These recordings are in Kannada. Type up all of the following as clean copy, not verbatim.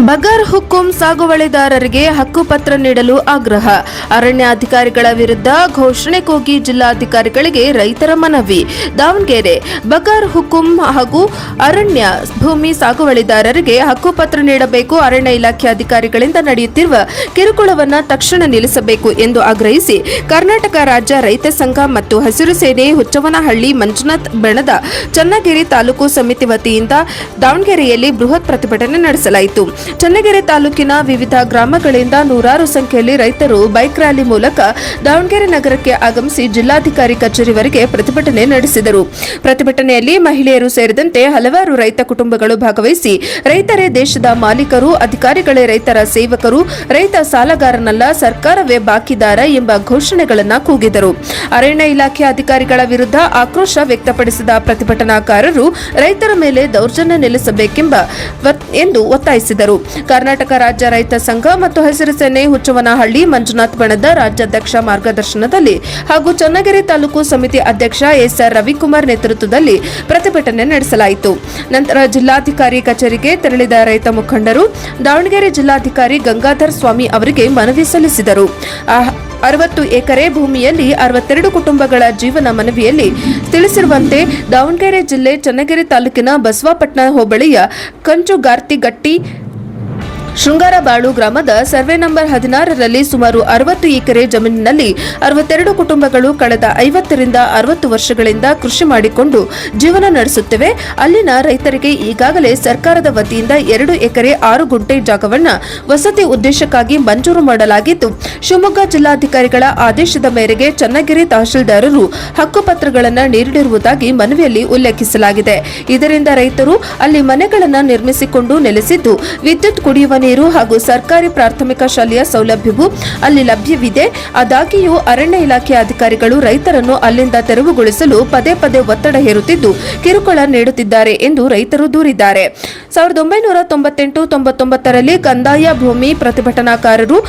ಬಗರ್ ಹುಕುಂ ಸಾಗುವಳಿದಾರರಿಗೆ ಹಕ್ಕುಪತ್ರ ನೀಡಲು ಆಗ್ರಹ. ಅರಣ್ಯಾಧಿಕಾರಿಗಳ ವಿರುದ್ಧ ಘೋಷಣೆ ಕೂಗಿ ಜಿಲ್ಲಾಧಿಕಾರಿಗಳಿಗೆ ರೈತರ ಮನವಿ. ದಾವಣಗೆರೆ ಬಗರ್ ಹುಕುಂ ಹಾಗೂ ಅರಣ್ಯ ಭೂಮಿ ಸಾಗುವಳಿದಾರರಿಗೆ ಹಕ್ಕುಪತ್ರ ನೀಡಬೇಕು, ಅರಣ್ಯ ಇಲಾಖೆ ಅಧಿಕಾರಿಗಳಿಂದ ನಡೆಯುತ್ತಿರುವ ಕಿರುಕುಳವನ್ನು ತಕ್ಷಣ ನಿಲ್ಲಿಸಬೇಕು ಎಂದು ಆಗ್ರಹಿಸಿ ಕರ್ನಾಟಕ ರಾಜ್ಯ ರೈತ ಸಂಘ ಮತ್ತು ಹಸಿರು ಸೇನೆ ಹುಚ್ಚವ್ವನಹಳ್ಳಿ ಮಂಜುನಾಥ್ ಬಣದ ಚನ್ನಗಿರಿ ತಾಲೂಕು ಸಮಿತಿ ವತಿಯಿಂದ ದಾವಣಗೆರೆಯಲ್ಲಿ ಬೃಹತ್ ಪ್ರತಿಭಟನೆ ನಡೆಸಲಾಯಿತು. ಚನ್ನಗಿರಿ ತಾಲೂಕಿನ ವಿವಿಧ ಗ್ರಾಮಗಳಿಂದ ನೂರಾರು ಸಂಖ್ಯೆಯಲ್ಲಿ ರೈತರು ಬೈಕ್ ರ್ಯಾಲಿ ಮೂಲಕ ದಾವಣಗೆರೆ ನಗರಕ್ಕೆ ಆಗಮಿಸಿ ಜಿಲ್ಲಾಧಿಕಾರಿ ಕಚೇರಿವರೆಗೆ ಪ್ರತಿಭಟನೆ ನಡೆಸಿದರು. ಪ್ರತಿಭಟನೆಯಲ್ಲಿ ಮಹಿಳೆಯರು ಸೇರಿದಂತೆ ಹಲವಾರು ರೈತ ಕುಟುಂಬಗಳು ಭಾಗವಹಿಸಿ ರೈತರೇ ದೇಶದ ಮಾಲೀಕರು, ಅಧಿಕಾರಿಗಳೇ ರೈತರ ಸೇವಕರು, ರೈತ ಸಾಲಗಾರನಲ್ಲ, ಸರ್ಕಾರವೇ ಬಾಕಿದಾರ ಎಂಬ ಘೋಷಣೆಗಳನ್ನು ಕೂಗಿದರು. ಅರಣ್ಯ ಇಲಾಖೆ ಅಧಿಕಾರಿಗಳ ವಿರುದ್ಧ ಆಕ್ರೋಶ ವ್ಯಕ್ತಪಡಿಸಿದ ಪ್ರತಿಭಟನಾಕಾರರು ರೈತರ ಮೇಲೆ ದೌರ್ಜನ್ಯ ಎಂದು ಒತ್ತಾಯಿಸಿದರು. ಕರ್ನಾಟಕ ರಾಜ್ಯ ರೈತ ಸಂಘ ಮತ್ತು ಹಸಿರು ಸೇನೆ ಹುಚ್ಚವ್ವನಹಳ್ಳಿ ಮಂಜುನಾಥ್ ಬಣದ ರಾಜ್ಯಾಧ್ಯಕ್ಷ ಮಾರ್ಗದರ್ಶನದಲ್ಲಿ ಹಾಗೂ ಚನ್ನಗಿರಿ ತಾಲೂಕು ಸಮಿತಿ ಅಧ್ಯಕ್ಷ ಎಸ್ಆರ್ ರವಿಕುಮಾರ್ ನೇತೃತ್ವದಲ್ಲಿ ಪ್ರತಿಭಟನೆ ನಡೆಸಲಾಯಿತು. ನಂತರ ಜಿಲ್ಲಾಧಿಕಾರಿ ಕಚೇರಿಗೆ ತೆರಳಿದ ರೈತ ಮುಖಂಡರು ದಾವಣಗೆರೆ ಜಿಲ್ಲಾಧಿಕಾರಿ ಗಂಗಾಧರ್ ಸ್ವಾಮಿ ಅವರಿಗೆ ಮನವಿ ಸಲ್ಲಿಸಿದರು. 60 ಎಕರೆ ಭೂಮಿಯಲ್ಲಿ 62 ಕುಟುಂಬಗಳ ಜೀವನ ಮನವಿಯಲ್ಲಿ ತಿಳಿಸಿರುವಂತೆ ದಾವಣಗೆರೆ ಜಿಲ್ಲೆ ಚನ್ನಗಿರಿ ತಾಲೂಕಿನ ಬಸವಾಪಟ್ಟಣ ಹೋಬಳಿಯ ಕಂಚುಗಾರ್ತಿಗಟ್ಟಿ ಶೃಂಗಾರಬಾಳು ಗ್ರಾಮದ ಸರ್ವೆ ನಂಬರ್ 16ರಲ್ಲಿ ಸುಮಾರು 60 ಎಕರೆ ಜಮೀನಿನಲ್ಲಿ 62 ಕುಟುಂಬಗಳು ಕಳೆದ 50 ರಿಂದ 60 ವರ್ಷಗಳಿಂದ ಕೃಷಿ ಮಾಡಿಕೊಂಡು ಜೀವನ ನಡೆಸುತ್ತಿವೆ. ಅಲ್ಲಿನ ರೈತರಿಗೆ ಈಗಾಗಲೇ ಸರ್ಕಾರದ ವತಿಯಿಂದ 2 ಎಕರೆ 6 ಗುಂಟೆ ಜಾಗವನ್ನು ವಸತಿ ಉದ್ದೇಶಕ್ಕಾಗಿ ಮಂಜೂರು ಮಾಡಲಾಗಿದ್ದು, ಶಿವಮೊಗ್ಗ ಜಿಲ್ಲಾಧಿಕಾರಿಗಳ ಆದೇಶದ ಮೇರೆಗೆ ಚನ್ನಗಿರಿ ತಹಶೀಲ್ದಾರರು ಹಕ್ಕುಪತ್ರಗಳನ್ನು ನೀಡಿರುವುದಾಗಿ ಮನವಿಯಲ್ಲಿ ಉಲ್ಲೇಖಿಸಲಾಗಿದೆ. ಇದರಿಂದ ರೈತರು ಅಲ್ಲಿ ಮನೆಗಳನ್ನು ನಿರ್ಮಿಸಿಕೊಂಡು ನೆಲೆಸಿದ್ದು ವಿದ್ಯುತ್, ಕುಡಿಯುವ ನೀರು ಹಾಗೂ ಸರ್ಕಾರಿ ಪ್ರಾಥಮಿಕ ಶಾಲೆಯ ಸೌಲಭ್ಯವು ಅಲ್ಲಿ ಲಭ್ಯವಿದೆ. ಆದಾಗ್ಯೂ ಅರಣ್ಯ ಇಲಾಖೆ ಅಧಿಕಾರಿಗಳು ರೈತರನ್ನು ಅಲ್ಲಿಂದ ತೆರವುಗೊಳಿಸಲು ಪದೇ ಪದೇ ಒತ್ತಡ ಹೇರುತ್ತಿದ್ದು ಕಿರುಕುಳ ನೀಡುತ್ತಿದ್ದಾರೆ ಎಂದು ರೈತರು ದೂರಿದ್ದಾರೆ. 1998-99ರಲ್ಲಿ ಕಂದಾಯ ಭೂಮಿ ಪ್ರತಿಭಟನಾಕಾರರು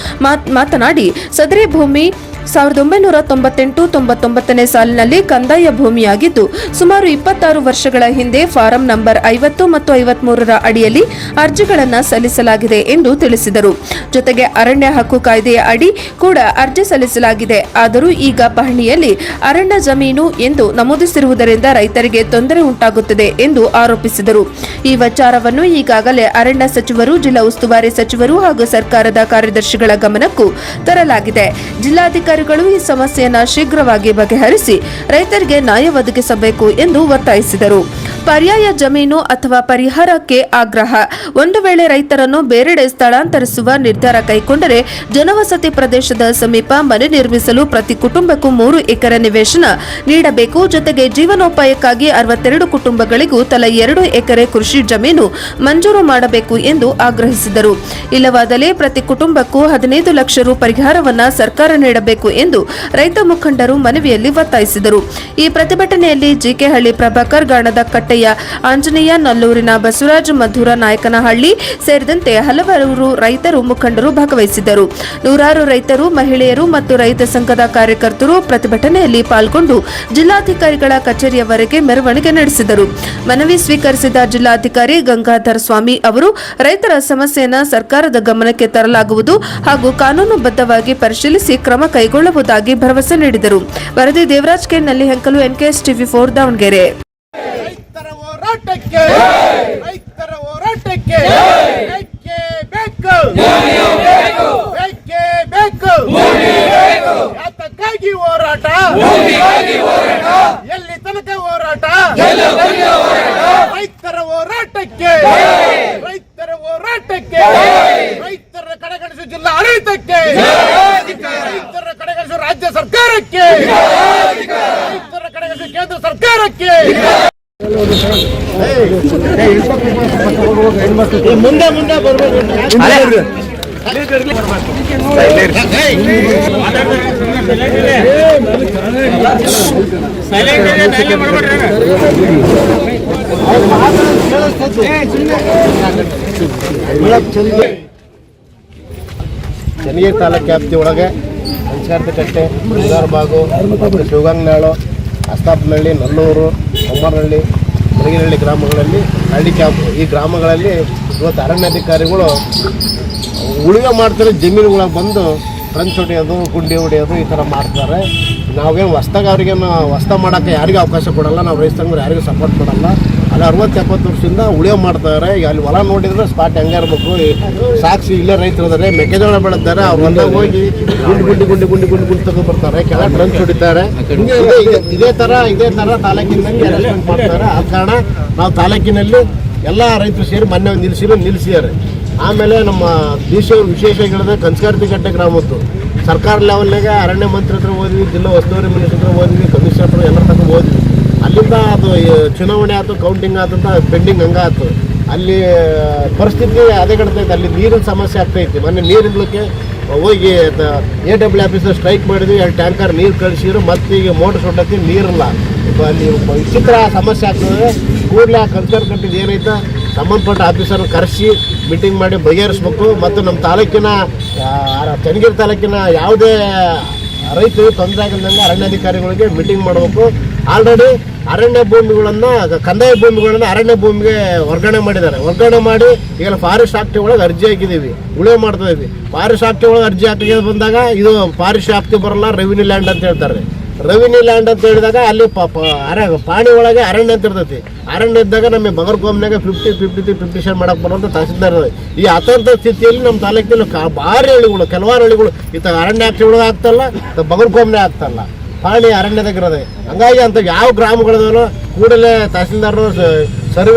ಮಾತನಾಡಿ ಸದರಿ ಭೂಮಿ 1998-99ನೇ ಸಾಲಿನಲ್ಲಿ ಕಂದಾಯ ಭೂಮಿಯಾಗಿದ್ದು ಸುಮಾರು 26 ವರ್ಷಗಳ ಹಿಂದೆ ಫಾರಂ ನಂಬರ್ 50 ಮತ್ತು 53ರ ಅಡಿಯಲ್ಲಿ ಅರ್ಜಿಗಳನ್ನು ಸಲ್ಲಿಸಲಾಗಿದೆ ಎಂದು ತಿಳಿಸಿದರು. ಜೊತೆಗೆ ಅರಣ್ಯ ಹಕ್ಕು ಕಾಯ್ದೆಯ ಅಡಿ ಕೂಡ ಅರ್ಜಿ ಸಲ್ಲಿಸಲಾಗಿದೆ. ಆದರೂ ಈಗ ಪಹಣಿಯಲ್ಲಿ ಅರಣ್ಯ ಜಮೀನು ಎಂದು ನಮೂದಿಸಿರುವುದರಿಂದ ರೈತರಿಗೆ ತೊಂದರೆ ಉಂಟಾಗುತ್ತದೆ ಎಂದು ಆರೋಪಿಸಿದರು. ಈ ವಿಚಾರವನ್ನು ಈಗಾಗಲೇ ಅರಣ್ಯ ಸಚಿವರು, ಜಿಲ್ಲಾ ಉಸ್ತುವಾರಿ ಸಚಿವರು ಹಾಗೂ ಸರ್ಕಾರದ ಕಾರ್ಯದರ್ಶಿಗಳ ಗಮನಕ್ಕೂ ತರಲಾಗಿದೆ. ಜಿಲ್ಲಾಧಿಕಾರಿಗಳು ಈ ಸಮಸ್ಯೆಯನ್ನು ಶೀಘ್ರವಾಗಿ ಬಗೆಹರಿಸಿ ರೈತರಿಗೆ ನ್ಯಾಯ ಒದಗಿಸಬೇಕು ಎಂದು ಒತ್ತಾಯಿಸಿದರು. ಪರ್ಯಾಯ ಜಮೀನು ಅಥವಾ ಪರಿಹಾರಕ್ಕೆ ಆಗ್ರಹ. ಒಂದು ವೇಳೆ ರೈತರನ್ನು ಬೇರೆಡೆ ಸ್ಥಳಾಂತರಿಸುವ ನಿರ್ಧಾರ ಕೈಗೊಂಡರೆ ಜನವಸತಿ ಪ್ರದೇಶದ ಸಮೀಪ ಮನೆ ನಿರ್ಮಿಸಲು ಪ್ರತಿ ಕುಟುಂಬಕ್ಕೂ 3 ಎಕರೆ ನಿವೇಶನ ನೀಡಬೇಕು. ಜೊತೆಗೆ ಜೀವನೋಪಾಯಕ್ಕಾಗಿ 62 ಕುಟುಂಬಗಳಿಗೂ ತಲಾ 2 ಎಕರೆ ಕೃಷಿ ಜಮೀನು ಮಂಜೂರು ಮಾಡಬೇಕು ಎಂದು ಆಗ್ರಹಿಸಿದರು. ಇಲ್ಲವಾದಲ್ಲಿ ಪ್ರತಿ ಕುಟುಂಬಕ್ಕೂ 15 ಲಕ್ಷ ರು ಪರಿಹಾರವನ್ನು ಸರ್ಕಾರ ನೀಡಬೇಕು ಎಂದು ರೈತ ಮುಖಂಡರು ಮನವಿಯಲ್ಲಿ ಒತ್ತಾಯಿಸಿದರು. ಈ ಪ್ರತಿಭಟನೆಯಲ್ಲಿ ಜಿಕೆಹಳ್ಳಿ ಪ್ರಭಾಕರ್, ಗಾಣದ ಕಟ್ಟೆಯ ಆಂಜನೇಯ, ನಲ್ಲೂರಿನ ಬಸವರಾಜ್, ಮಧುರ ನಾಯಕನಹಳ್ಳಿ ಸೇರಿದಂತೆ ಹಲವಾರು ರೈತರು ಮುಖಂಡರು ಭಾಗವಹಿಸಿದ್ದರು. ನೂರಾರು ರೈತರು, ಮಹಿಳೆಯರು ಮತ್ತು ರೈತ ಸಂಘದ ಕಾರ್ಯಕರ್ತರು ಪ್ರತಿಭಟನೆಯಲ್ಲಿ ಪಾಲ್ಗೊಂಡು ಜಿಲ್ಲಾಧಿಕಾರಿಗಳ ಕಚೇರಿಯವರೆಗೆ ಮೆರವಣಿಗೆ ನಡೆಸಿದರು. ಮನವಿ ಸ್ವೀಕರಿಸಿದ ಜಿಲ್ಲಾಧಿಕಾರಿ ಗಂಗಾಧರ್ ಸ್ವಾಮಿ ಅವರು ರೈತರ ಸಮಸ್ಯೆಯನ್ನು ಸರ್ಕಾರದ ಗಮನಕ್ಕೆ ತರಲಾಗುವುದು ಹಾಗೂ ಕಾನೂನುಬದ್ಧವಾಗಿ ಪರಿಶೀಲಿಸಿ ಕ್ರಮ ಕೈಗೊಳ್ಳುವುದಾಗಿ ಭರವಸೆ ನೀಡಿದರು. ವರದಿ Devraj K Nallihankalu, NKS TV4 Davanagere. ರೈತರ ಹೋರಾಟಕ್ಕೆ ಯಾತಕ್ಕಾಗಿ ಹೋರಾಟ, ಎಲ್ಲಿ ತನಕ ಹೋರಾಟ, ರೈತರ ಹೋರಾಟಕ್ಕೆ, ರೈತರ ಕಡೆಗಣಿಸುವ ಜಿಲ್ಲಾ ಆಡಳಿತಕ್ಕೆ, ರೈತರ ಕಡೆಗಣಿಸುವ ರಾಜ್ಯ ಸರ್ಕಾರಕ್ಕೆ, ರೈತರ ಕಡೆಗಣಿಸುವ ಕೇಂದ್ರ ಸರ್ಕಾರಕ್ಕೆ ಮುಂದೆ ಬರ್ಬೇಕು. ಚನ್ನಗಿರಿ ತಾಲೂಕು ವ್ಯಾಪ್ತಿ ಒಳಗೆ ಪಂಚಾಯತ್ಕಟ್ಟೆ, ಬಂಗಾರಬಾಗು, ಶಿವಗಂಗನಾಳು, ಅಸ್ತಾಪನಹಳ್ಳಿ, ನಲ್ಲೂರು, ಅಮ್ಮನಹಳ್ಳಿ ಬೆಳಗಿನಹಳ್ಳಿ ಗ್ರಾಮಗಳಲ್ಲಿ ಹಳ್ಳಿ ಕ್ಯಾಂಪ್ ಈ ಗ್ರಾಮಗಳಲ್ಲಿ ಇವತ್ತು ಅರಣ್ಯಾಧಿಕಾರಿಗಳು ಉಳಿವೆ ಮಾಡ್ತಾರೆ. ಜಮೀನುಗಳಿಗೆ ಬಂದು ಟ್ರಂಚ್ ಹೊಡೆಯೋದು, ಗುಂಡಿ ಹೊಡೆಯೋದು ಈ ಥರ ಮಾಡ್ತಾರೆ. ನಾವೇನು ಹೊಸ್ದಾಗಿ ಅವ್ರಿಗೇನು ಹೊಸ್ತ ಮಾಡೋಕ್ಕೆ ಯಾರಿಗೂ ಅವಕಾಶ ಕೊಡಲ್ಲ. ನಾವು ರೈತ ಸಂಘರು ಯಾರಿಗೂ ಸಪೋರ್ಟ್ ಕೊಡಲ್ಲ. ಅಲ್ಲಿ 60-70 ವರ್ಷದಿಂದ ಉಳಿವೆ ಮಾಡ್ತಾರೆ. ಈಗ ಅಲ್ಲಿ ಹೊಲ ನೋಡಿದ್ರೆ ಸ್ಪಾಟ್ ಹೆಂಗೆ ಇರಬೇಕು, ಸಾಕ್ಷಿ ಇಲ್ಲೇ ರೈತರು ಇದ್ದಾರೆ, ಮೆಕ್ಕೆಜೋಳ ಬೆಳೆದಾರೆ, ಅವ್ರು ಹೊಲ ಹೋಗಿ ಗುಂಡಿ ತಗೊಂಡು ಬರ್ತಾರೆ, ಕೆಳ ಟ್ರಂಚ್ ಹೊಡಿತಾರೆ. ಇದೇ ಥರ ತಾಲೂಕಿನಲ್ಲಿ ಅರೇಂಜ್ಮೆಂಟ್ ಮಾಡ್ತಾರೆ. ಆ ಕಾರಣ ನಾವು ತಾಲೂಕಿನಲ್ಲಿ ಎಲ್ಲ ರೈತರು ಸೇರಿ ಮೊನ್ನೆ ನಿಲ್ಲಿಸಿದ್ದಾರೆ. ಆಮೇಲೆ ನಮ್ಮ ವಿಶೇಷ ಹೇಳಿದ್ರೆ ಕಂಚಗಾರತಿಕಟ್ಟೆ ಗ್ರಾಮದ್ದು ಸರ್ಕಾರ ಲೆವೆಲ್ನಾಗ ಅರಣ್ಯ ಮಂತ್ರಿ ಹತ್ರ ಹೋದ್ವಿ, ಜಿಲ್ಲಾ ಉಸ್ತುವಾರಿ ಮಿನಿಸ್ಟರ್ ಹತ್ರ ಹೋದ್ವಿ, ಕಮಿಷನರ್ ಹತ್ರ ಎಲ್ಲರ ತನಕ ಹೋದ್ವಿ. ಅಲ್ಲಿಂದ ಅದು ಚುನಾವಣೆ ಆಯ್ತು, ಕೌಂಟಿಂಗ್ ಆತಂತ ಪೆಂಡಿಂಗ್ ಹಂಗಾಯ್ತು. ಅಲ್ಲಿ ಪರಿಸ್ಥಿತಿ ಅದೇ ಕಡ್ತೈತೆ. ಅಲ್ಲಿ ನೀರಿನ ಸಮಸ್ಯೆ ಆಗ್ತೈತಿ. ಮೊನ್ನೆ ನೀರಿಡ್ಲಿಕ್ಕೆ ಹೋಗಿ AW ಆಫೀಸರ್ ಸ್ಟ್ರೈಕ್ ಮಾಡಿದ್ವಿ, 2 ಟ್ಯಾಂಕರ್ ನೀರು ಕಳಿಸಿದ್ರು. ಮತ್ತು ಈಗ ಮೋಟರ್ ಸುಟ್ಟತಿ ನೀರಿಲ್ಲ. ಅಲ್ಲಿ ವಿಚಿತ್ರ ಸಮಸ್ಯೆ ಆಗ್ತದೆ. ಕೂಡಲೇ ಆ ಕಂಚಗಾರ ಕಟ್ಟಿದ್ದು ಏನೈತೆ ಸಂಬಂಧಪಟ್ಟ ಆಫೀಸರ್ನ ಕರೆಸಿ ಮೀಟಿಂಗ್ ಮಾಡಿ ಬಗೆಹರಿಸ್ಬೇಕು. ಮತ್ತು ನಮ್ಮ ತಾಲೂಕಿನ ಚನ್ನಗಿರಿ ತಾಲೂಕಿನ ಯಾವುದೇ ರೈತರು ತೊಂದರೆ ಆಗದಂಗೆ ಅರಣ್ಯಾಧಿಕಾರಿಗಳಿಗೆ ಮೀಟಿಂಗ್ ಮಾಡಬೇಕು. ಆಲ್ರೆಡಿ ಅರಣ್ಯ ಭೂಮಿಗಳನ್ನು, ಕಂದಾಯ ಭೂಮಿಗಳನ್ನು ಅರಣ್ಯ ಭೂಮಿಗೆ ವರ್ಗಾವಣೆ ಮಾಡಿದ್ದಾರೆ. ವರ್ಗಾವಣೆ ಮಾಡಿ ಈಗ ಫಾರೆಸ್ಟ್ ಆಕ್ಟ್ ಒಳಗೆ ಅರ್ಜಿ ಹಾಕಿದ್ದೀವಿ, ಉಳಿವೆ ಮಾಡ್ತಾ ಇದ್ದೀವಿ. ಫಾರೆಸ್ಟ್ ಆಕ್ಟ್ ಒಳಗೆ ಅರ್ಜಿ ಹಾಕಿ ಬಂದಾಗ ಇದು ಫಾರೆಸ್ಟ್ ಆಕ್ಟ್ ಬರಲ್ಲ, ರೆವಿನ್ಯೂ ಲ್ಯಾಂಡ್ ಅಂತ ಹೇಳ್ತಾರೆ. ರೆವಿನ್ಯೂ ಲ್ಯಾಂಡ್ ಅಂತ ಹೇಳಿದಾಗ ಅಲ್ಲಿ ಪಾಣಿ ಒಳಗೆ ಅರಣ್ಯ ಅಂತ ಇರ್ತೈತಿ. ಅರಣ್ಯ ಇದ್ದಾಗ ನಮಗೆ ಬಗರ್ಕೋಮ್ನಾಗ 50-50 ಮಾಡಕ್ಕೆ ಬರುವಂಥ ತಹಸೀಲ್ದಾರ್ ಇರೋದು. ಈ ಅತಂತ ಸ್ಥಿತಿಯಲ್ಲಿ ನಮ್ಮ ತಾಲೂಕಿನಲ್ಲಿ ಭಾರಿ ಹಳ್ಳಿಗಳು, ಕೆಲವಾರು ಹಳ್ಳಿಗಳು ಈ ಅರಣ್ಯ ಆಕ್ಟ್ ಒಳಗೆ ಆಗ್ತಲ್ಲ, ಬಗರ್ಕೋಮ್ನೇ ಆಗ್ತಲ್ಲ, ಪಾಣಿ ಅರಣ್ಯದಾಗಿರೋದೆ. ಹಂಗಾಗಿ ಅಂತ ಯಾವ ಗ್ರಾಮಗಳದಲ್ಲೂ ಕೂಡಲೇ ತಹಸೀಲ್ದಾರರು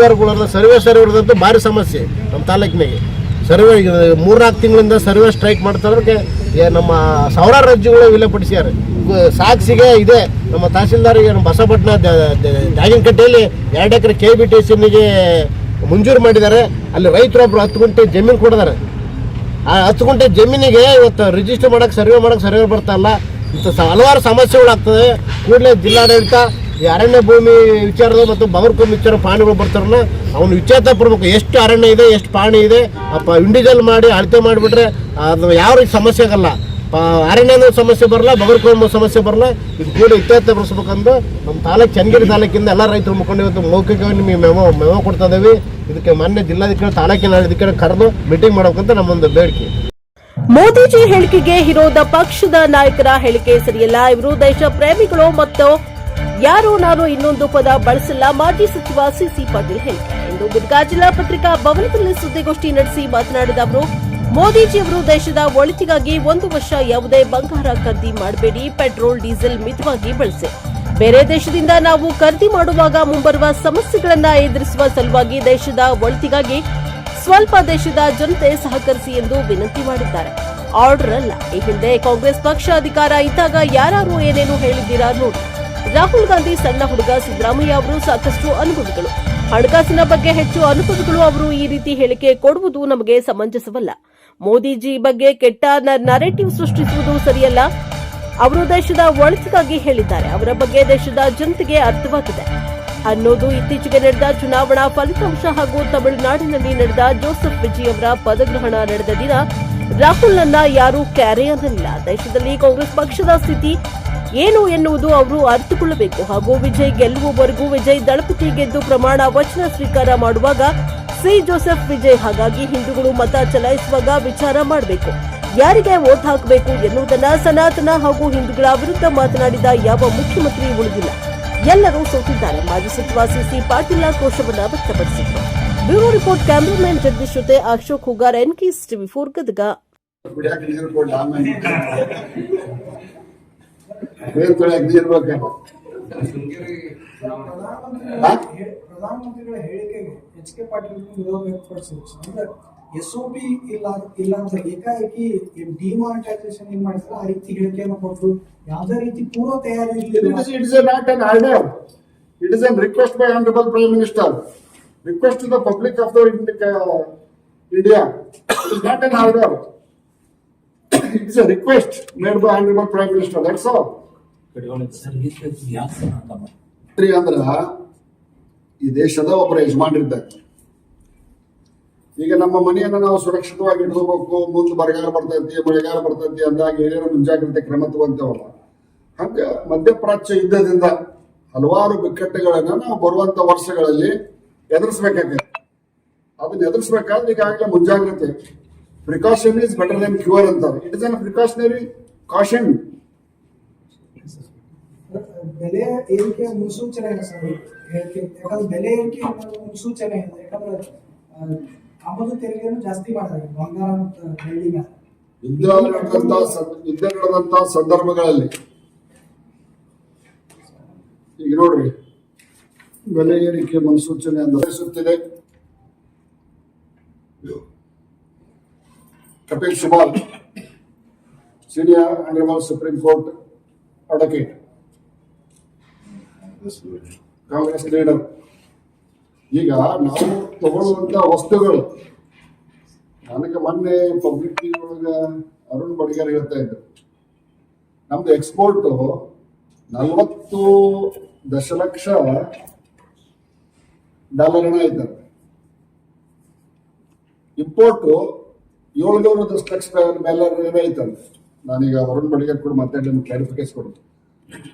ಸರ್ವೇದಂತೂ ಭಾರಿ ಸಮಸ್ಯೆ ನಮ್ಮ ತಾಲೂಕಿನಾಗೆ. ಸರ್ವೆ 3-4 ತಿಂಗಳಿಂದ ಸರ್ವೆ ಸ್ಟ್ರೈಕ್ ಮಾಡ್ತಾರೆ. ನಮ್ಮ ಸಾವಿರಾರು ಅರ್ಜಿಗಳು ವಿಲೇಪಡಿಸ್ಯಾರೆ. ಸಾಕ್ಷಿಗೆ ಇದೆ ನಮ್ಮ ತಹಸೀಲ್ದಾರಿಗೆ ನಮ್ಮ ಬಸವಪಟ್ಟಣ ಜಾಗಿನಕಟ್ಟೆಯಲ್ಲಿ 2 ಎಕರೆ KBTCನಿಗೆ ಮಂಜೂರು ಮಾಡಿದ್ದಾರೆ. ಅಲ್ಲಿ ರೈತರೊಬ್ಬರು 10 ಗುಂಟೆ ಜಮೀನು ಕೊಡಿದ್ದಾರೆ. ಆ 10 ಗುಂಟೆ ಜಮೀನಿಗೆ ಇವತ್ತು ರಿಜಿಸ್ಟರ್ ಮಾಡೋಕ್ಕೆ ಸರ್ವೆ ಬರ್ತಾ ಇಲ್ಲ. ಇಂಥ ಹಲವಾರು ಸಮಸ್ಯೆಗಳಾಗ್ತದೆ. ಕೂಡಲೇ ಜಿಲ್ಲಾಡಳಿತ ಈ ಅರಣ್ಯ ಭೂಮಿ ವಿಚಾರದ ಮತ್ತು ಬಗರ್ಕೋಮ್ ವಿಚಾರ ಪಾಣಿಗಳು ಬರ್ತಾರಲ್ಲ, ಅವನು ವಿಚಾರ ಪಡ್ಬೇಕು. ಎಷ್ಟು ಅರಣ್ಯ ಇದೆ, ಎಷ್ಟು ಪಾಣಿ ಇದೆ, ಇಂಡಿವಿಜುವಲ್ ಮಾಡಿ ಅಳತೆ ಮಾಡಿಬಿಟ್ರೆ ಅದು ಯಾವ ರೀತಿ ಸಮಸ್ಯೆ ಆಗಲ್ಲ. ಅರಣ್ಯದ ಸಮಸ್ಯೆ ಬರಲ್ಲ, ಬಗರ್ಕೋಮ್ ಸಮಸ್ಯೆ ಬರಲ್ಲ. ಇದು ಕೂಡ ಇತ್ಯರ್ಥಪಡಿಸ್ಬೇಕಂದು ನಮ್ಮ ಚನ್ನಗಿರಿ ತಾಲೂಕಿಂದ ಎಲ್ಲ ರೈತರು ಮುಖಂಡ ಇವತ್ತು ಮೌಖಿಕವಾಗಿ ನಿಮಗೆ ಮೆಮೋ ಕೊಡ್ತಾ ಇದ್ದೀವಿ. ಇದಕ್ಕೆ ಮೊನ್ನೆ ಜಿಲ್ಲಾಧಿಕಾರಿ ತಾಲೂಕಿನ ಅಧಿಕಾರಿ ಕರೆದು ಮೀಟಿಂಗ್ ಮಾಡ್ಬೇಕಂತ ನಮ್ಮೊಂದು ಬೇಡಿಕೆ. ಮೋದಿಜಿ ಹೇಳಿಕೆಗೆ ವಿರೋಧ ಪಕ್ಷದ ನಾಯಕರ ಹೇಳಿಕೆ ಸರಿಯಲ್ಲ, ಇವರು ದೇಶ ಪ್ರೇಮಿಗಳು ಮತ್ತು ಯಾರು ನಾನು ಇನ್ನೊಂದು ಪದ ಬಳಸಿಲ್ಲ, ಮಾಜಿ ಸಚಿವ ಸಿಸಿ ಪಾಟೀಲ್ ಹೇಳಿಕೆ. ಇಂದು ಗದಗ ಜಿಲ್ಲಾ ಪತ್ರಿಕಾ ಭವನದಲ್ಲಿ ಸುದ್ದಿಗೋಷ್ಠಿ ನಡೆಸಿ ಮಾತನಾಡಿದ ಅವರು, ಮೋದಿಜಿಯವರು ದೇಶದ ಒಳಿತಿಗಾಗಿ 1 ವರ್ಷ ಯಾವುದೇ ಬಂಗಾರ ಖರೀದಿ ಮಾಡಬೇಡಿ, ಪೆಟ್ರೋಲ್ ಡೀಸೆಲ್ ಮಿತವಾಗಿ ಬಳಸಿ. ಬೇರೆ ದೇಶದಿಂದ ನಾವು ಖರೀದಿ ಮಾಡುವಾಗ ಮುಂಬರುವ ಸಮಸ್ಯೆಗಳನ್ನು ಎದುರಿಸುವ ಸಲುವಾಗಿ ದೇಶದ ಒಳಿತಿಗಾಗಿ ಸ್ವಲ್ಪ ದೇಶದ ಜನತೆ ಸಹಕರಿಸಿ ಎಂದು ವಿನಂತಿ ಮಾಡಿದ್ದಾರೆ. ಆರ್ಡರ್ ಅಲ್ಲ. ಈ ಹಿಂದೆ ಕಾಂಗ್ರೆಸ್ ಪಕ್ಷ ಅಧಿಕಾರ ಇದ್ದಾಗ ಯಾರು ಏನೇನು ಹೇಳಿದ್ದೀರಾ ನೋಡಿ. ರಾಹುಲ್ ಗಾಂಧಿ ಸಣ್ಣ ಹುಡುಗ, ಸಿದ್ದರಾಮಯ್ಯ ಅವರು ಸಾಕಷ್ಟು ಅನುಭವಿಗಳು, ಹಣಕಾಸಿನ ಬಗ್ಗೆ ಹೆಚ್ಚು ಅನುಭವಿಗಳು. ಅವರು ಈ ರೀತಿ ಹೇಳಿಕೆ ಕೊಡುವುದು ನಮಗೆ ಸಮಂಜಸವಲ್ಲ. ಮೋದಿಜಿ ಬಗ್ಗೆ ಕೆಟ್ಟ ನರೇಟಿವ್ ಸೃಷ್ಟಿಸುವುದು ಸರಿಯಲ್ಲ. ಅವರು ದೇಶದ ಒಳಿತಿಗಾಗಿ ಹೇಳಿದ್ದಾರೆ. ಅವರ ಬಗ್ಗೆ ದೇಶದ ಜನತೆಗೆ ಅರ್ಥವಾಗಿದೆ ಅನ್ನೋದು ಇತ್ತೀಚೆಗೆ ನಡೆದ ಚುನಾವಣಾ ಫಲಿತಾಂಶ ಹಾಗೂ ತಮಿಳುನಾಡಿನಲ್ಲಿ ನಡೆದ ಜೋಸೆಫ್ ವಿಜಯ್ ಅವರ ಪದಗ್ರಹಣ ನಡೆದ ದಿನ ರಾಹುಲ್ನನ್ನ ಯಾರೂ ಕ್ಯಾರೆ ಅನ್ನಲಿಲ್ಲ. ದೇಶದಲ್ಲಿ ಕಾಂಗ್ರೆಸ್ ಪಕ್ಷದ ಸ್ಥಿತಿ ಏನು ಎನ್ನುವುದು ಅವರು ಅರ್ಥಕೊಳ್ಳಬೇಕು. ಹಾಗೂ ವಿಜಯ್ ಗೆಲ್ಲುವವರೆಗೂ ವಿಜಯ್ ದಳಪತಿ ಗೆದ್ದು ಪ್ರಮಾಣ ವಚನ ಸ್ವೀಕಾರ ಮಾಡುವಾಗ ಜೋಸೆಫ್ ವಿಜಯ್. ಹಾಗಾಗಿ ಹಿಂದೂಗಳು ಮತ ಚಲಾಯಿಸುವಾಗ ವಿಚಾರ ಮಾಡಬೇಕು, ಯಾರಿಗೆ ವೋಟ್ ಹಾಕಬೇಕು ಎನ್ನುವುದನ್ನ. ಸನಾತನ ಹಾಗೂ ಹಿಂದೂಗಳ ವಿರುದ್ಧ ಮಾತನಾಡಿದ ಯಾವ ಮುಖ್ಯಮಂತ್ರಿ ಉಳಿದಿಲ್ಲ, ಎಲ್ಲರೂ ಸೋತಿದ್ದಾರೆ. ಮಾಜಿ ಸಚಿವ ಸಿಸಿ ಪಾಟೀಲ್ ಆಕ್ರೋಶವನ್ನ ವ್ಯಕ್ತಪಡಿಸಿದರು. ಬ್ಯೂರೋ ರಿಪೋರ್ಟ್, ಕ್ಯಾಮರಾಮನ್ ಜಗದೀಶ್ ಜೊತೆ ಅಶೋಕ್ ಹುಗಾರ್, NKS TV4 ಗದಗ. ಪ್ರಧಾನಮಂತ್ರಿಗಳ ಹೇಳಿಕೆಗೆ HK ಪಾಟೀಲ್ ವಿರೋಧ ವ್ಯಕ್ತಪಡಿಸಿದ್ರು. SOP ಇಲ್ಲ ಅಂತ ಏಕಾಏಕಿ ಡಿಮಾನಿಟೈಸೇಷನ್ ಏನ್ ಮಾಡಿದ್ರೆ ಆ ರೀತಿ ಹೇಳಿಕೆಯನ್ನು ಕೊಟ್ಟರು. ಯಾವುದೇ ರೀತಿ ಪೂರ್ವ ತಯಾರಿ It is not an order. It is a request by Honorable Prime Minister. Request to the public of the India. It is not an order. It is a request made by Honorable Prime Minister. That's all. ಅಂದ್ರ ಈ ದೇಶದ ಒಬ್ಬರ ಯಜಮಾನರಿದ್ದಾರೆ. ಈಗ ನಮ್ಮ ಮನೆಯನ್ನ ನಾವು ಸುರಕ್ಷಿತವಾಗಿ ಇಟ್ಕೋಬೇಕು. ಮುಂದೆ ಬರಗಾಲ ಬರ್ತೈತಿ, ಮಳೆಗಾಲ ಬರ್ತೈತಿ ಅಂದಾಗ ಏನೇನೋ ಮುಂಜಾಗ್ರತೆ ಕ್ರಮ ತಗೊಂತೇವಲ್ಲ, ಹಂಗ ಮಧ್ಯಪ್ರಾಚ್ಯ ಯುದ್ಧದಿಂದ ಹಲವಾರು ಬಿಕ್ಕಟ್ಟುಗಳನ್ನ ನಾವು ಬರುವಂತ ವರ್ಷಗಳಲ್ಲಿ ಎದುರಿಸಬೇಕಾಗುತ್ತೆ. ಅದನ್ನ ಎದುರಿಸಬೇಕಾದ್ರೆ ಈಗಾಗಲೇ ಮುಂಜಾಗ್ರತೆ, precaution is better than cure ಅಂತಾರೆ. It is an precautionary caution. ಬೆಲೆ ಏರಿಕೆ ಮುನ್ಸೂಚನೆ ಇದೆ ಸರ್, ಯಾಕಂದ್ರೆ ಬೆಲೆ ಏರಿಕೆ ಮುನ್ಸೂಚನೆ ಇದೆ. ಯಾಕಂದ್ರೆ ಆಮದು ತೆರಿಗೆಯನ್ನು ಜಾಸ್ತಿ ಮಾಡ್ತಾರೆ ಬಂಗಾರ ಮತ್ತು ಬೆಳ್ಳಿ ಮೇಲೆ. ಯುದ್ಧ ನಡೆದಂತ ಸಂದರ್ಭಗಳಲ್ಲಿ ಈಗ ನೋಡ್ರಿ, ಬೆಲೆ ಏರಿಕೆ ಮುನ್ಸೂಚನೆ ಅನ್ವಯಿಸುತ್ತಿದೆ. Kapil Sibal, senior honourable supreme court advocate, Congress leader. ಈಗ ನಾವು ತಗೊಳ್ಳುವಂತ ವಸ್ತುಗಳು, ನನಗೆ ಮೊನ್ನೆ ಪಬ್ಲಿಕ್ ಟಿವಿ ಒಳಗ ಅರುಣ್ ಬಡಿಗೇರ್ ಹೇಳ್ತಾ ಇದ್ರು, ನಮ್ದು ಎಕ್ಸ್ಪೋರ್ಟ್ 40 ದಶಲಕ್ಷ ಡಾಲರ್ ಐತೆ, ಇಂಪೋರ್ಟ್ 700 ದಶಲಕ್ಷ ಡಾಲರ್ ಐತಂತೆ. ನಾನೀಗ ಅರುಣ್ ಬಡಿಗೇರ್ ಕೂಡ ಮಾತಾಡಿ ನಿಮ್ಗೆ ಕ್ಲಾರಿಫಿಕೇಶನ್ ಕೊಡ್ತೀನಿ.